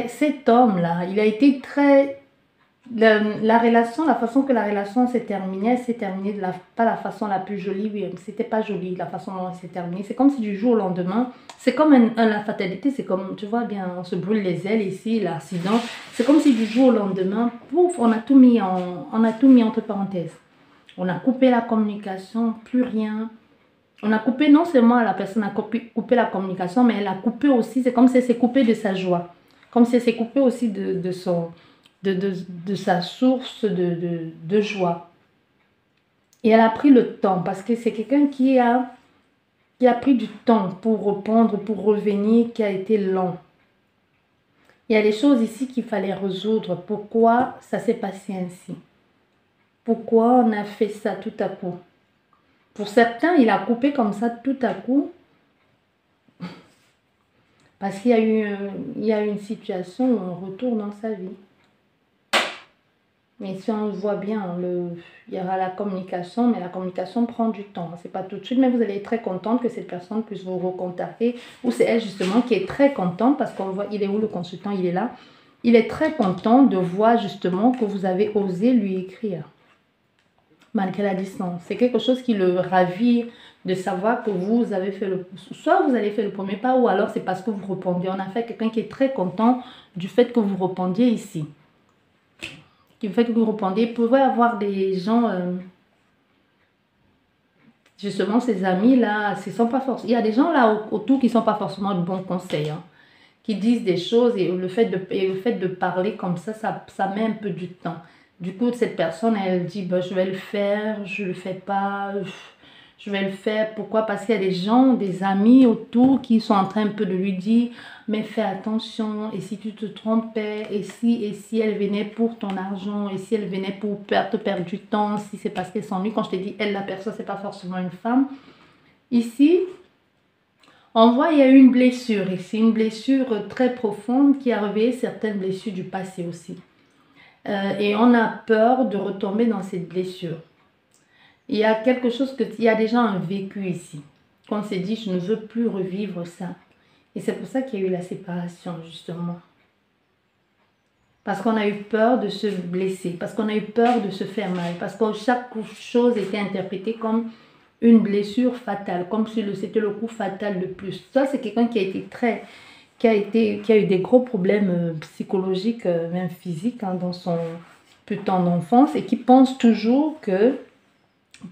cet homme-là, il a été très... La relation, la façon que la relation s'est terminée, elle s'est terminée pas la façon la plus jolie, oui, c'était pas joli la façon dont elle s'est terminée. C'est comme si du jour au lendemain, c'est comme la fatalité, c'est comme, tu vois bien, on se brûle les ailes ici, l'accident. C'est comme si du jour au lendemain, pouf, on a tout mis entre parenthèses. On a coupé la communication, plus rien. On a coupé, non seulement la personne a coupé la communication, mais elle a coupé aussi, c'est comme si elle s'est coupée de sa joie. Comme si elle s'est coupée aussi de sa source de joie. Et elle a pris le temps, parce que c'est quelqu'un qui a pris du temps pour répondre, pour revenir, qui a été lent. Il y a des choses ici qu'il fallait résoudre. Pourquoi ça s'est passé ainsi? Pourquoi on a fait ça tout à coup? Pour certains, il a coupé comme ça tout à coup parce qu'il y a eu une situation où on retourne dans sa vie. Mais si on voit bien, il y aura la communication, mais la communication prend du temps. Ce n'est pas tout de suite, mais vous allez être très contente que cette personne puisse vous recontacter. Ou c'est elle justement qui est très contente parce qu'on voit, il est où le consultant? Il est là. Il est très content de voir justement que vous avez osé lui écrire. Malgré la distance. C'est quelque chose qui le ravit de savoir que vous avez fait soit vous avez fait le premier pas ou alors c'est parce que vous répondiez. On a fait quelqu'un qui est très content du fait que vous répondiez ici. Du fait que vous répondiez, vous pouvez avoir des gens, justement ces amis-là, il y a des gens là autour qui ne sont pas forcément de bons conseils, hein, qui disent des choses et le fait de parler comme ça met un peu du temps. Du coup, cette personne, elle dit, bah, je vais le faire, je ne le fais pas, je vais le faire. Pourquoi? Parce qu'il y a des gens, des amis autour qui sont en train un peu de lui dire, mais fais attention, et si tu te trompais, et si elle venait pour ton argent, et si elle venait pour te perdre du temps, si c'est parce qu'elle s'ennuie. Quand je t'ai dit, elle, la personne, c'est pas forcément une femme. Ici, on voit il y a eu une blessure ici, une blessure très profonde qui a réveillé certaines blessures du passé aussi. Et on a peur de retomber dans cette blessure. Il y a quelque chose il y a déjà un vécu ici. Qu'on s'est dit, je ne veux plus revivre ça. Et c'est pour ça qu'il y a eu la séparation, justement. Parce qu'on a eu peur de se blesser, parce qu'on a eu peur de se faire mal, parce que chaque chose était interprétée comme une blessure fatale, comme si c'était le coup fatal de plus. Ça, c'est quelqu'un qui a été qui a eu des gros problèmes psychologiques, même physiques, hein, dans son temps d'enfance et qui pense toujours que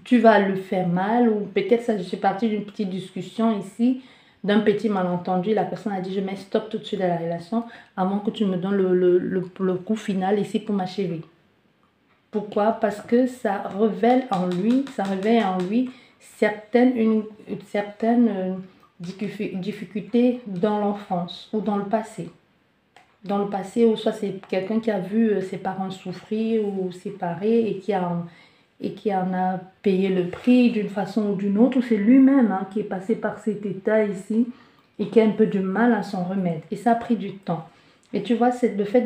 tu vas le faire mal ou peut-être ça, je suis partie d'une petite discussion ici, d'un petit malentendu. La personne a dit, je mets stop tout de suite à la relation avant que tu me donnes le coup final ici pour m'achever. Pourquoi? Parce que ça révèle en lui certaines difficultés dans l'enfance ou dans le passé. dans le passé, ou soit c'est quelqu'un qui a vu ses parents souffrir ou séparer et qui en a payé le prix d'une façon ou d'une autre, ou c'est lui-même qui est passé par cet état ici et qui a un peu de mal à s'en remettre. Et ça a pris du temps. Et tu vois, c'est le fait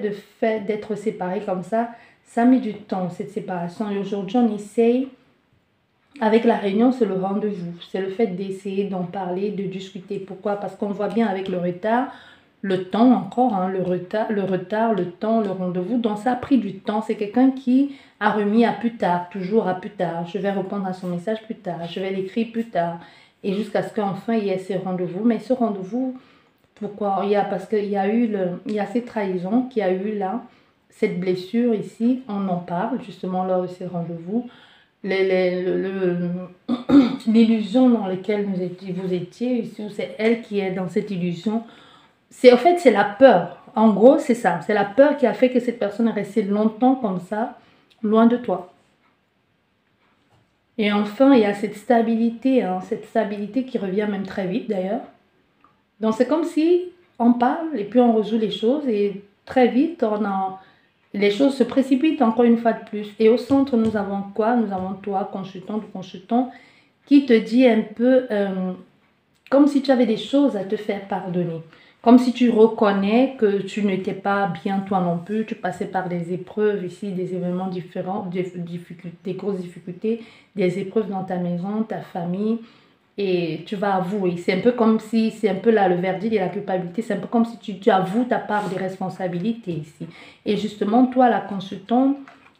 d'être séparé comme ça met du temps, cette séparation. Et aujourd'hui, on essaye, avec la réunion, c'est le rendez-vous. C'est le fait d'essayer d'en parler, de discuter. Pourquoi? Parce qu'on voit bien avec le retard, le temps encore, le temps, le rendez-vous. Donc ça a pris du temps. C'est quelqu'un qui a remis à plus tard, toujours à plus tard. Je vais répondre à son message plus tard, je vais l'écrire plus tard. Et jusqu'à ce qu'enfin il y ait ce rendez-vous. Mais ce rendez-vous, pourquoi? Parce qu'il y a il y a cette trahison qu'il y a eu là, cette blessure ici. On en parle justement lors de ces rendez-vous. L'illusion dans laquelle vous étiez ici, c'est elle qui est dans cette illusion. En fait, c'est la peur. En gros, c'est ça. C'est la peur qui a fait que cette personne est restée longtemps comme ça, loin de toi. Et enfin, il y a cette stabilité qui revient même très vite d'ailleurs. Donc, c'est comme si on parle et puis on résout les choses et très vite, les choses se précipitent encore une fois de plus. Et au centre, nous avons quoi? Nous avons toi, consultant ou consultant, qui te dit un peu comme si tu avais des choses à te faire pardonner. Comme si tu reconnais que tu n'étais pas bien toi non plus, tu passais par des épreuves ici, des événements différents, des grosses difficultés, des épreuves dans ta maison, ta famille, et tu vas avouer. C'est un peu comme si, c'est un peu là le verdict et la culpabilité, c'est un peu comme si tu avoues ta part des responsabilités ici. Et justement, toi, la consultante,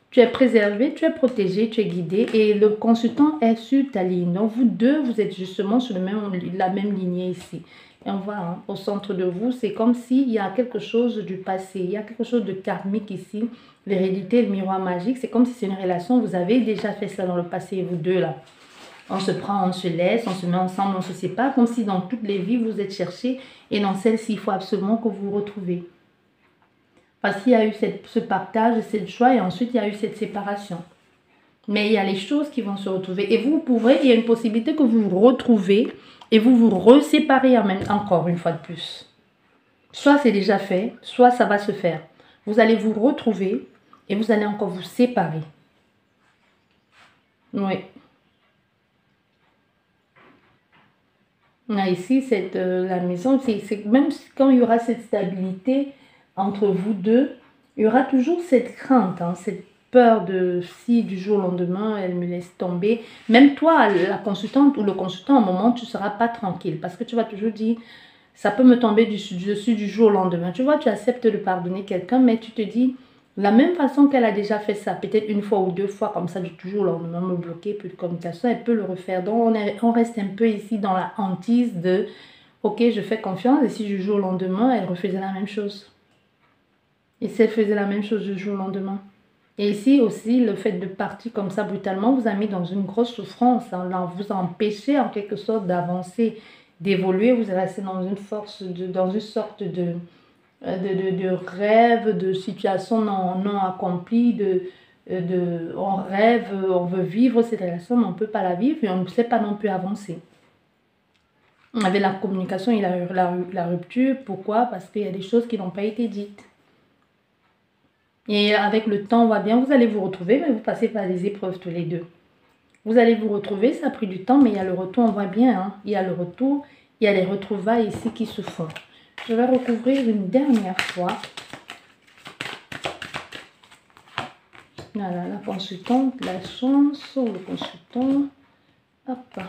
tu es préservé, tu es protégé, tu es guidé et le consultant est sur ta ligne. Donc, vous deux, vous êtes justement sur la même lignée ici. Et on voit au centre de vous, c'est comme s'il y a quelque chose du passé, il y a quelque chose de karmique ici, l'hérédité, le miroir magique. C'est comme si c'est une relation, vous avez déjà fait ça dans le passé, vous deux là. On se prend, on se laisse, on se met ensemble, on se sépare, comme si dans toutes les vies vous êtes cherchés et dans celle-ci, il faut absolument que vous vous retrouvez. Parce qu'il y a eu ce partage, cette joie et ensuite il y a eu cette séparation. Mais il y a les choses qui vont se retrouver. Et vous pourrez, il y a une possibilité que vous vous retrouvez et vous vous reséparez encore une fois de plus. Soit c'est déjà fait, soit ça va se faire. Vous allez vous retrouver et vous allez encore vous séparer. Oui. Là, ici, la maison, même quand il y aura cette stabilité entre vous deux, il y aura toujours cette crainte, cette peur de si du jour au lendemain, elle me laisse tomber. Même toi, la consultante ou le consultant, à un moment, tu ne seras pas tranquille parce que tu vas toujours dire, ça peut me tomber dessus du jour au lendemain. Tu vois, tu acceptes de pardonner quelqu'un, mais tu te dis, la même façon qu'elle a déjà fait ça, peut-être une fois ou deux fois, comme ça, du toujours au lendemain, me bloquer, plus de communication, elle peut le refaire. Donc, on reste un peu ici dans la hantise de, ok, je fais confiance, et si du jour au lendemain, elle refaisait la même chose. Et si elle faisait la même chose du jour au lendemain. Et ici aussi, le fait de partir comme ça brutalement vous a mis dans une grosse souffrance, vous a empêché en quelque sorte d'avancer, d'évoluer, vous êtes resté dans une dans une sorte de rêve, de situation non accomplie, on rêve, on veut vivre cette relation, mais on ne peut pas la vivre et on ne sait pas non plus avancer. Avec la communication, il a eu la rupture. Pourquoi? Parce qu'il y a des choses qui n'ont pas été dites. Et avec le temps, on voit bien, vous allez vous retrouver, mais vous passez par des épreuves tous les deux. Vous allez vous retrouver, ça a pris du temps, mais il y a le retour, on voit bien, il y a le retour, il y a les retrouvailles ici qui se font. Je vais recouvrir une dernière fois. Voilà, la consultante, la chance, le consultant. Hop.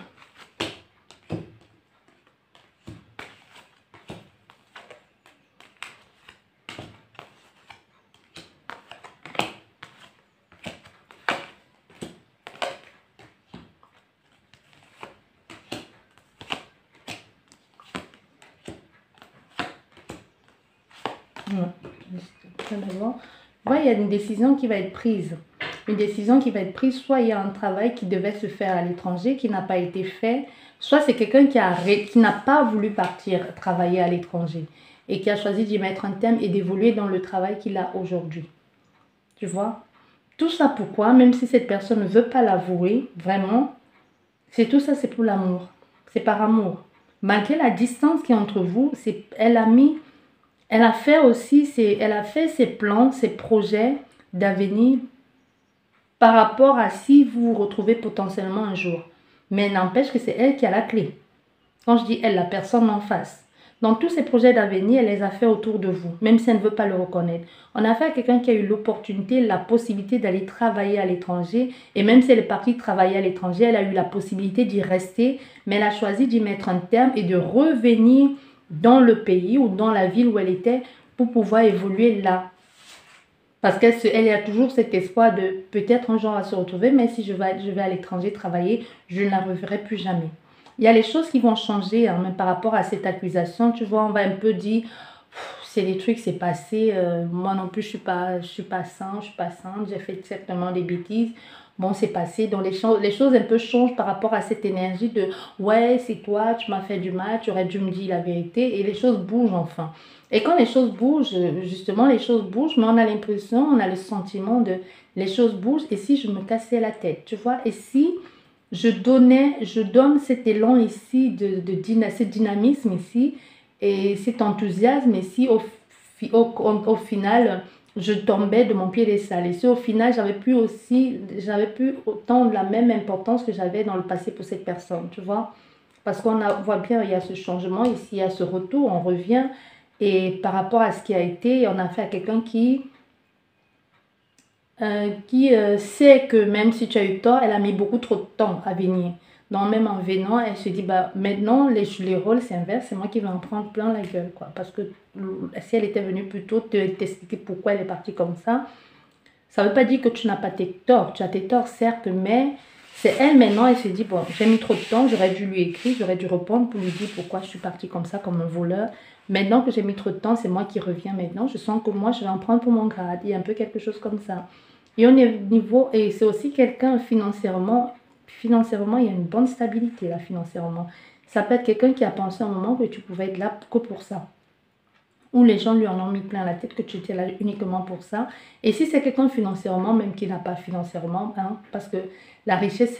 Il y a une décision qui va être prise. Une décision qui va être prise, soit il y a un travail qui devait se faire à l'étranger, qui n'a pas été fait, soit c'est quelqu'un qui n'a pas voulu partir travailler à l'étranger et qui a choisi d'y mettre un terme et d'évoluer dans le travail qu'il a aujourd'hui. Tu vois? Tout ça pourquoi? Même si cette personne ne veut pas l'avouer, vraiment, tout ça, c'est pour l'amour. C'est par amour. Malgré la distance qui est entre vous, elle a mis Elle a fait aussi, elle a fait ses plans, ses projets d'avenir par rapport à si vous vous retrouvez potentiellement un jour. Mais n'empêche que c'est elle qui a la clé. Quand je dis elle, la personne en face. Donc tous ces projets d'avenir, elle les a fait autour de vous, même si elle ne veut pas le reconnaître. On a affaire à quelqu'un qui a eu l'opportunité, la possibilité d'aller travailler à l'étranger. Et même si elle est partie travailler à l'étranger, elle a eu la possibilité d'y rester, mais elle a choisi d'y mettre un terme et de revenir dans le pays ou dans la ville où elle était pour pouvoir évoluer là. Parce qu'elle a toujours cet espoir de peut-être un jour à se retrouver, mais si je vais à l'étranger travailler, je ne la reverrai plus jamais. Il y a les choses qui vont changer, hein, même par rapport à cette accusation. Tu vois, on va un peu dire, c'est des trucs, c'est passé. Moi non plus, je suis pas sainte, je suis pas sainte. J'ai fait certainement des bêtises. Bon, c'est passé. Donc les choses un peu changent par rapport à cette énergie de, ouais, c'est toi, tu m'as fait du mal, tu aurais dû me dire la vérité. Et les choses bougent enfin. Et quand les choses bougent, justement, les choses bougent, mais on a l'impression, on a le sentiment de, les choses bougent. Et si je me cassais la tête, tu vois, et si je donne cet élan ici, ce dynamisme ici, et cet enthousiasme ici, au final, je tombais de mon piédestal. Et si au final, j'avais plus autant la même importance que j'avais dans le passé pour cette personne, tu vois. Parce voit bien, il y a ce changement ici, il y a ce retour, on revient. Et par rapport à ce qui a été, on a fait à quelqu'un qui sait que même si tu as eu tort, elle a mis beaucoup trop de temps à venir. Donc même en venant, elle se dit, bah, maintenant, les rôles, c'est inverse, c'est moi qui vais en prendre plein la gueule, quoi. Parce que si elle était venue plus tôt t'expliquer pourquoi elle est partie comme ça ne veut pas dire que tu n'as pas tes torts. Tu as tes torts, certes, mais c'est elle maintenant, elle se dit, bon, j'ai mis trop de temps, j'aurais dû lui écrire, j'aurais dû répondre pour lui dire pourquoi je suis partie comme ça, comme un voleur. Maintenant que j'ai mis trop de temps, c'est moi qui reviens maintenant. Je sens que moi, je vais en prendre pour mon grade. Il y a un peu quelque chose comme ça. Et on est au niveau, et c'est aussi quelqu'un financièrement, il y a une bonne stabilité là, financièrement. Ça peut être quelqu'un qui a pensé un moment que tu pouvais être là que pour ça. Ou les gens lui en ont mis plein la tête que tu étais là uniquement pour ça. Et si c'est quelqu'un financièrement, même qui n'a pas financièrement, hein, parce que la richesse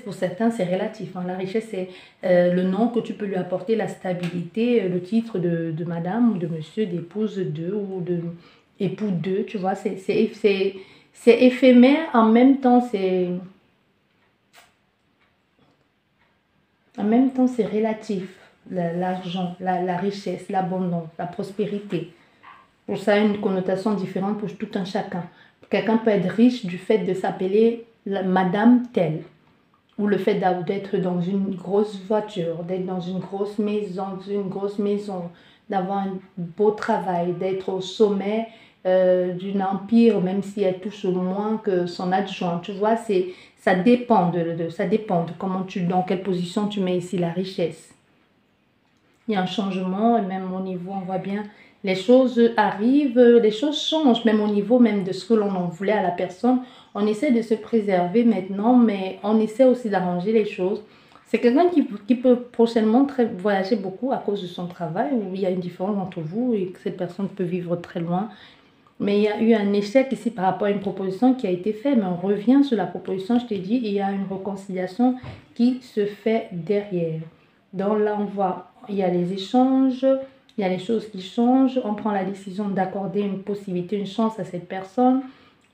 pour certains, c'est relatif. Hein. La richesse, c'est le nom que tu peux lui apporter, la stabilité, le titre de madame ou de monsieur, d'épouse de ou de époux de, tu vois, c'est éphémère, en même temps, c'est relatif. L'argent, la richesse, l'abondance, la prospérité. Pour ça, une connotation différente pour tout un chacun. Quelqu'un peut être riche du fait de s'appeler Madame telle, ou le fait d'être dans une grosse voiture, d'être dans une grosse maison, d'avoir un beau travail, d'être au sommet d'un empire, même si elle touche moins que son adjoint. Tu vois, ça dépend ça dépend de dans quelle position tu mets ici la richesse. Il y a un changement, et même au niveau, on voit bien, les choses arrivent, les choses changent, même au niveau même de ce que l'on en voulait à la personne. On essaie de se préserver maintenant, mais on essaie aussi d'arranger les choses. C'est quelqu'un qui peut prochainement voyager beaucoup à cause de son travail, où il y a une différence entre vous et que cette personne peut vivre très loin. Mais il y a eu un échec ici par rapport à une proposition qui a été faite, mais on revient sur la proposition, je t'ai dit, il y a une réconciliation qui se fait derrière. Donc là, on voit, il y a les échanges, il y a les choses qui changent, on prend la décision d'accorder une possibilité, une chance à cette personne.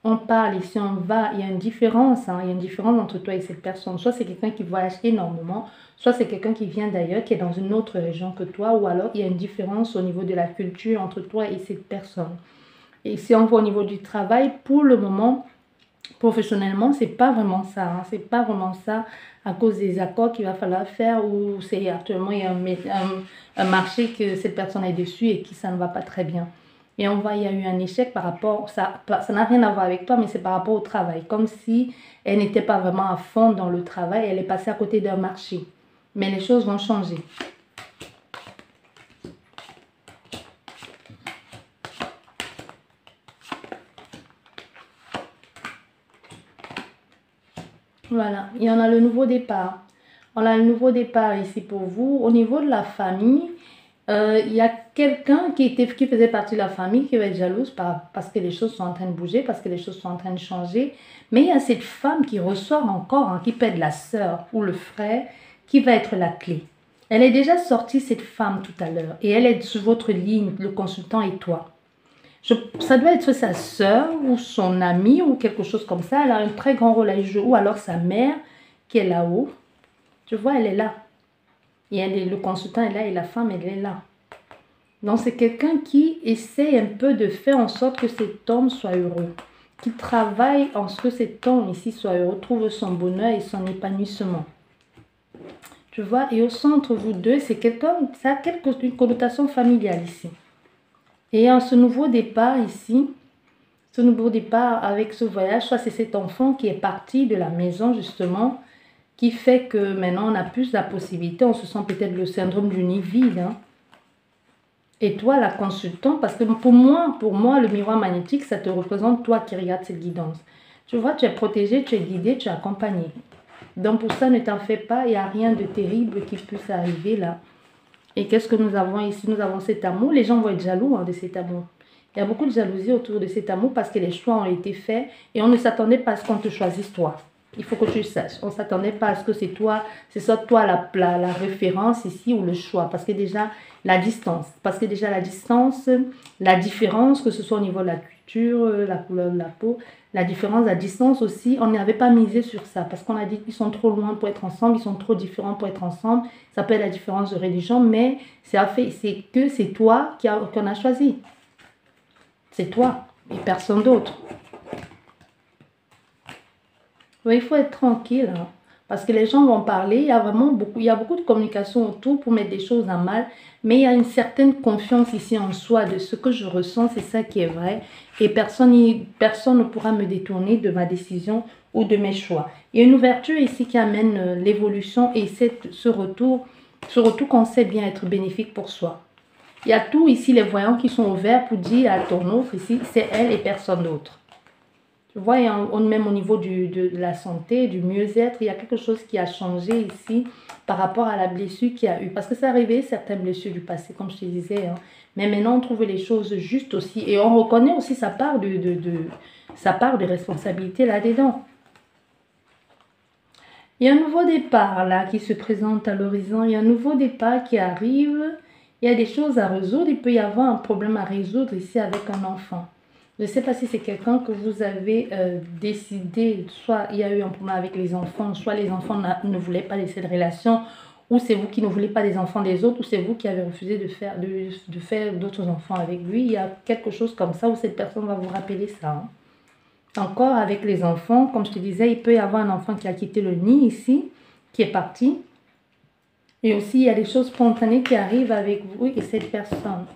On parle et si on va, il y a une différence, hein, il y a une différence entre toi et cette personne. Soit c'est quelqu'un qui voyage énormément, soit c'est quelqu'un qui vient d'ailleurs, qui est dans une autre région que toi, ou alors il y a une différence au niveau de la culture entre toi et cette personne. Et si on voit au niveau du travail, pour le moment, professionnellement, c'est pas vraiment ça. Hein. C'est pas vraiment ça à cause des accords qu'il va falloir faire ou c'est actuellement il y a un marché que cette personne est dessus et qui ça ne va pas très bien. Et on voit il y a eu un échec par rapport, ça n'a rien à voir avec toi, mais c'est par rapport au travail. Comme si elle n'était pas vraiment à fond dans le travail, elle est passée à côté d'un marché. Mais les choses vont changer. Voilà, il y en a le nouveau départ. On a le nouveau départ ici pour vous. Au niveau de la famille, il y a quelqu'un qui faisait partie de la famille qui va être jalouse parce que les choses sont en train de bouger, parce que les choses sont en train de changer. Mais il y a cette femme qui ressort encore, hein, qui peut être la sœur ou le frère, qui va être la clé. Elle est déjà sortie, cette femme, tout à l'heure. Et elle est sur votre ligne, le consultant et toi. Ça doit être sa sœur ou son amie ou quelque chose comme ça. Elle a un très grand rôle à jouer. Ou alors sa mère qui est là-haut. Tu vois, elle est là. Et le consultant est là et la femme, elle est là. Donc, c'est quelqu'un qui essaie un peu de faire en sorte que cet homme soit heureux. Qui travaille en ce que cet homme ici soit heureux, trouve son bonheur et son épanouissement. Tu vois, et au centre, vous deux, c'est quelqu'un, ça a une connotation familiale ici. Et en ce nouveau départ ici, ce nouveau départ avec ce voyage, soit c'est cet enfant qui est parti de la maison justement, qui fait que maintenant on a plus la possibilité, on se sent peut-être le syndrome du nid vide. Hein. Et toi, la consultante, parce que pour moi, le miroir magnétique, ça te représente toi qui regardes cette guidance. Tu vois, tu es protégé, tu es guidé, tu es accompagné. Donc pour ça, ne t'en fais pas, il n'y a rien de terrible qui puisse arriver là. Et qu'est-ce que nous avons ici? Nous avons cet amour. Les gens vont être jaloux de cet amour. Il y a beaucoup de jalousie autour de cet amour parce que les choix ont été faits et on ne s'attendait pas à ce qu'on te choisisse toi. Il faut que tu le saches. On ne s'attendait pas à ce que c'est toi, c'est soit toi la référence ici ou le choix. Parce que déjà, la distance. Parce que déjà, la distance, la différence, que ce soit au niveau de la culture, la couleur de la peau, la différence, la distance aussi, on n'avait pas misé sur ça. Parce qu'on a dit qu'ils sont trop loin pour être ensemble, ils sont trop différents pour être ensemble. Ça peut être la différence de religion, mais c'est toi qu'on a choisi. C'est toi et personne d'autre. Oui, il faut être tranquille, hein, parce que les gens vont parler, il y a beaucoup de communication autour pour mettre des choses à mal, mais il y a une certaine confiance ici en soi de ce que je ressens, c'est ça qui est vrai, et personne ne pourra me détourner de ma décision ou de mes choix. Il y a une ouverture ici qui amène l'évolution et ce retour qu'on sait bien être bénéfique pour soi. Il y a tout ici, les voyants qui sont ouverts pour dire à ton autre ici, c'est elle et personne d'autre. Tu vois, même au niveau de la santé, du mieux-être, il y a quelque chose qui a changé ici par rapport à la blessure qu'il y a eu. Parce que ça arrivait, certaines blessures du passé, comme je te disais. Hein. Mais maintenant, on trouve les choses justes aussi. Et on reconnaît aussi sa part de responsabilité là-dedans. Il y a un nouveau départ là qui se présente à l'horizon. Il y a un nouveau départ qui arrive. Il y a des choses à résoudre. Il peut y avoir un problème à résoudre ici avec un enfant. Je ne sais pas si c'est quelqu'un que vous avez décidé, soit il y a eu un problème avec les enfants, soit les enfants ne voulaient pas de cette relation, ou c'est vous qui ne voulez pas des enfants des autres, ou c'est vous qui avez refusé de faire d'autres enfants avec lui. Il y a quelque chose comme ça où cette personne va vous rappeler ça. Hein. Encore avec les enfants, comme je te disais, il peut y avoir un enfant qui a quitté le nid ici, qui est parti. Et aussi, il y a des choses spontanées qui arrivent avec vous et cette personne.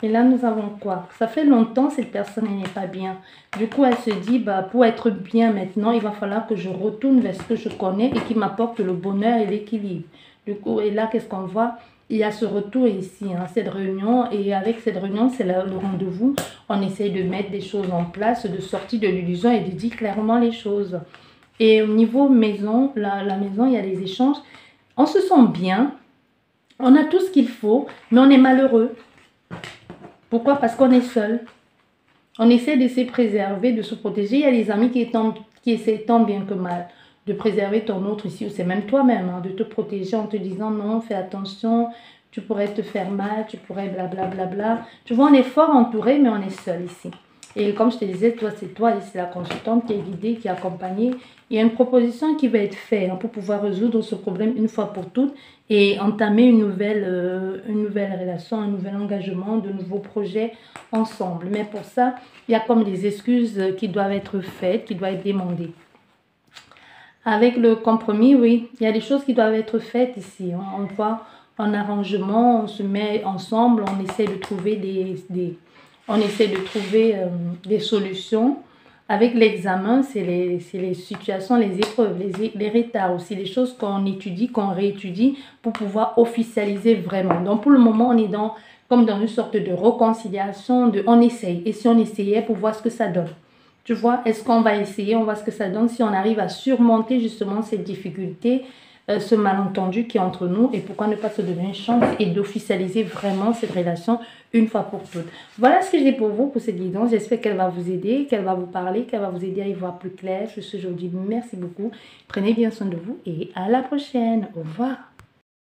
Et là, nous avons quoi? Ça fait longtemps, cette personne n'est pas bien. Du coup, elle se dit, pour être bien maintenant, il va falloir que je retourne vers ce que je connais et qui m'apporte le bonheur et l'équilibre. Du coup, et là, qu'est-ce qu'on voit? Il y a ce retour ici, hein, cette réunion. Et avec cette réunion, c'est le rendez-vous. On essaye de mettre des choses en place, de sortir de l'illusion et de dire clairement les choses. Et au niveau maison, la maison, il y a des échanges. On se sent bien. On a tout ce qu'il faut, mais on est malheureux. Pourquoi? Parce qu'on est seul. On essaie de se préserver, de se protéger. Il y a des amis qui essaient tant bien que mal de préserver ton autre ici, ou c'est même toi-même, hein, de te protéger en te disant non, fais attention, tu pourrais te faire mal, tu pourrais blablabla. Bla, bla. Tu vois, on est fort entouré, mais on est seul ici. Et comme je te disais, toi, c'est la consultante qui est guidée, qui est accompagnée. Il y a une proposition qui va être faite hein, pour pouvoir résoudre ce problème une fois pour toutes et entamer une nouvelle relation, un nouvel engagement, de nouveaux projets ensemble. Mais pour ça, il y a comme des excuses qui doivent être faites, qui doivent être demandées. Avec le compromis, oui, il y a des choses qui doivent être faites ici. Hein. On voit un arrangement, on se met ensemble, on essaie de trouver des solutions. Avec l'examen, c'est les situations, les épreuves, les retards aussi, les choses qu'on étudie, qu'on réétudie pour pouvoir officialiser vraiment. Donc pour le moment, on est comme dans une sorte de réconciliation, on essaye. Et si on essayait pour voir ce que ça donne. Tu vois, est-ce qu'on va essayer, on voit ce que ça donne, si on arrive à surmonter justement cette difficulté, ce malentendu qui est entre nous et pourquoi ne pas se donner une chance et d'officialiser vraiment cette relation une fois pour toutes. Voilà ce que j'ai pour vous pour cette guidance. J'espère qu'elle va vous aider, qu'elle va vous parler, qu'elle va vous aider à y voir plus clair. Je vous dis merci beaucoup. Prenez bien soin de vous et à la prochaine. Au revoir.